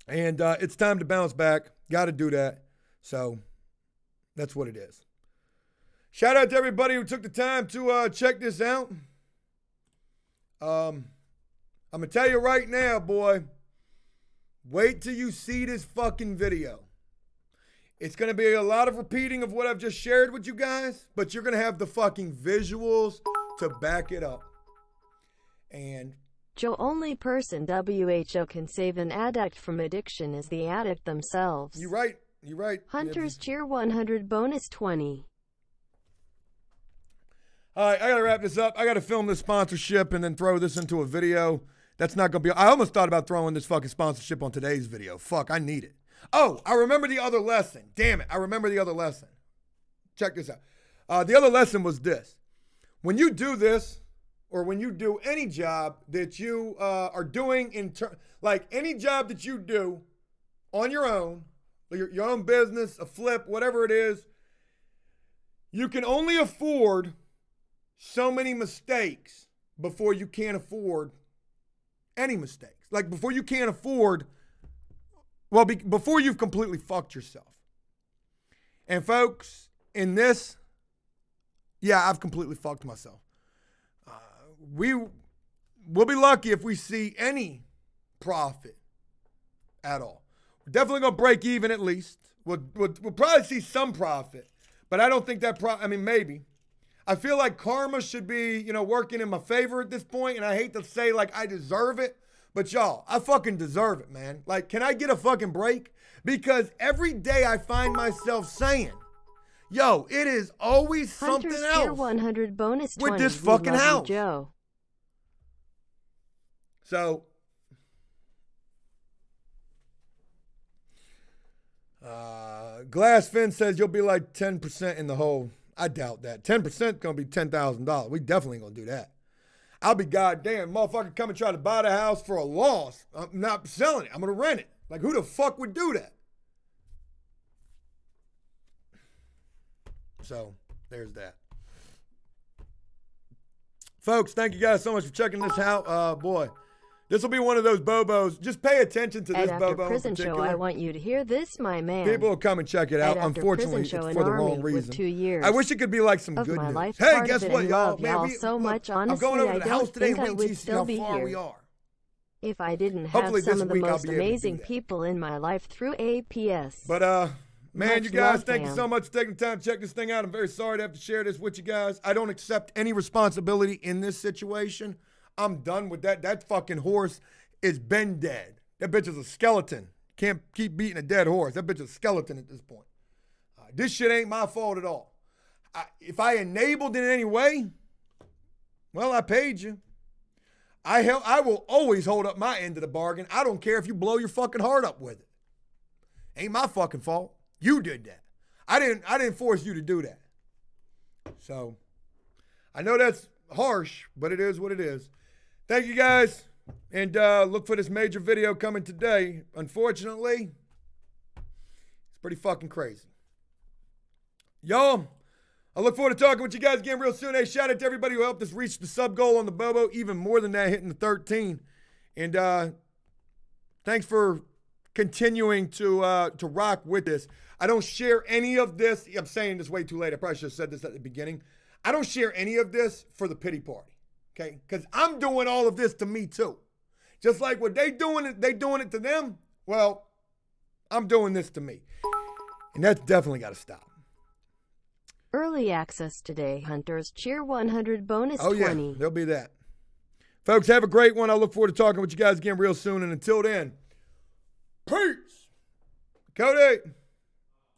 And it's time to bounce back. Got to do that. So that's what it is. Shout out to everybody who took the time to check this out. I'm going to tell you right now, boy. Wait till you see this fucking video. It's going to be a lot of repeating of what I've just shared with you guys, but you're going to have the fucking visuals to back it up. And Joe, only person WHO can save an addict from addiction is the addict themselves. you're right. You're right. Hunters cheer 100 bonus 20. All right, I got to wrap this up. I got to film this sponsorship and then throw this into a video. That's not going to be... I almost thought about throwing this fucking sponsorship on today's video. Fuck, I need it. Oh, I remember the other lesson. Damn it, I remember the other lesson. Check this out. The other lesson was this. When you do this, or when you do any job that you are doing, like any job that you do on your own, your own business, a flip, whatever it is, you can only afford so many mistakes before you can't afford any mistakes. Like before you can't afford, well, before you've completely fucked yourself. And folks, in this, yeah, I've completely fucked myself. We'll be lucky if we see any profit at all. We're definitely going to break even at least. We'll probably see some profit, but I don't think that maybe. I feel like karma should be, working in my favor at this point, and I hate to say like I deserve it, but y'all, I fucking deserve it, man. Like, can I get a fucking break? Because every day I find myself saying, yo, it is always something Hunters else cheer 100 bonus 20 with this We fucking love you, house. Joe. So, Glassfin says you'll be like 10% in the hole. I doubt that. 10% going to be $10,000. We definitely going to do that. I'll be goddamn motherfucker come and try to buy the house for a loss. I'm not selling it. I'm going to rent it. Like, who the fuck would do that? So, there's that. Folks, thank you guys so much for checking this out. Boy, this will be one of those Bobos. Just pay attention to this After Bobo in prison particular. show, I want you to hear this, my man. People will come and check it out. After Unfortunately, prison show, it's an for the army wrong with reason. 2 years I wish it could be like some of good my news. life, Hey, part guess of it, what, and y'all? love Man, y'all so much. I'm Honestly, going over I to the don't house today. think I Wait till you would see still how be far we here are. if I didn't have Hopefully some this of the week I'll most be able to do amazing that. people in my life through APS. But, man, Much you guys, love, thank you fam. so much for taking the time to check this thing out. I'm very sorry to have to share this with you guys. I don't accept any responsibility in this situation. I'm done with that. That fucking horse is been dead. That bitch is a skeleton. Can't keep beating a dead horse. That bitch is a skeleton at this point. This shit ain't my fault at all. If I enabled it in any way, well, I paid you. I will always hold up my end of the bargain. I don't care if you blow your fucking heart up with it. Ain't my fucking fault. You did that. I didn't force you to do that. So, I know that's harsh, but it is what it is. Thank you guys. And look for this major video coming today. Unfortunately, it's pretty fucking crazy. Y'all, I look forward to talking with you guys again real soon. Hey, shout out to everybody who helped us reach the sub goal on the Bobo. Even more than that, hitting the 13. And thanks for continuing to rock with this. I don't share any of this. I'm saying this way too late. I probably should have said this at the beginning. I don't share any of this for the pity party. Okay? Because I'm doing all of this to me too. Just like what they doing it to them. Well, I'm doing this to me. And that's definitely got to stop. Early access today. Hunters cheer 100 bonus 20. Yeah, there'll be that. Folks, have a great one. I look forward to talking with you guys again real soon. And until then, peace. Cody.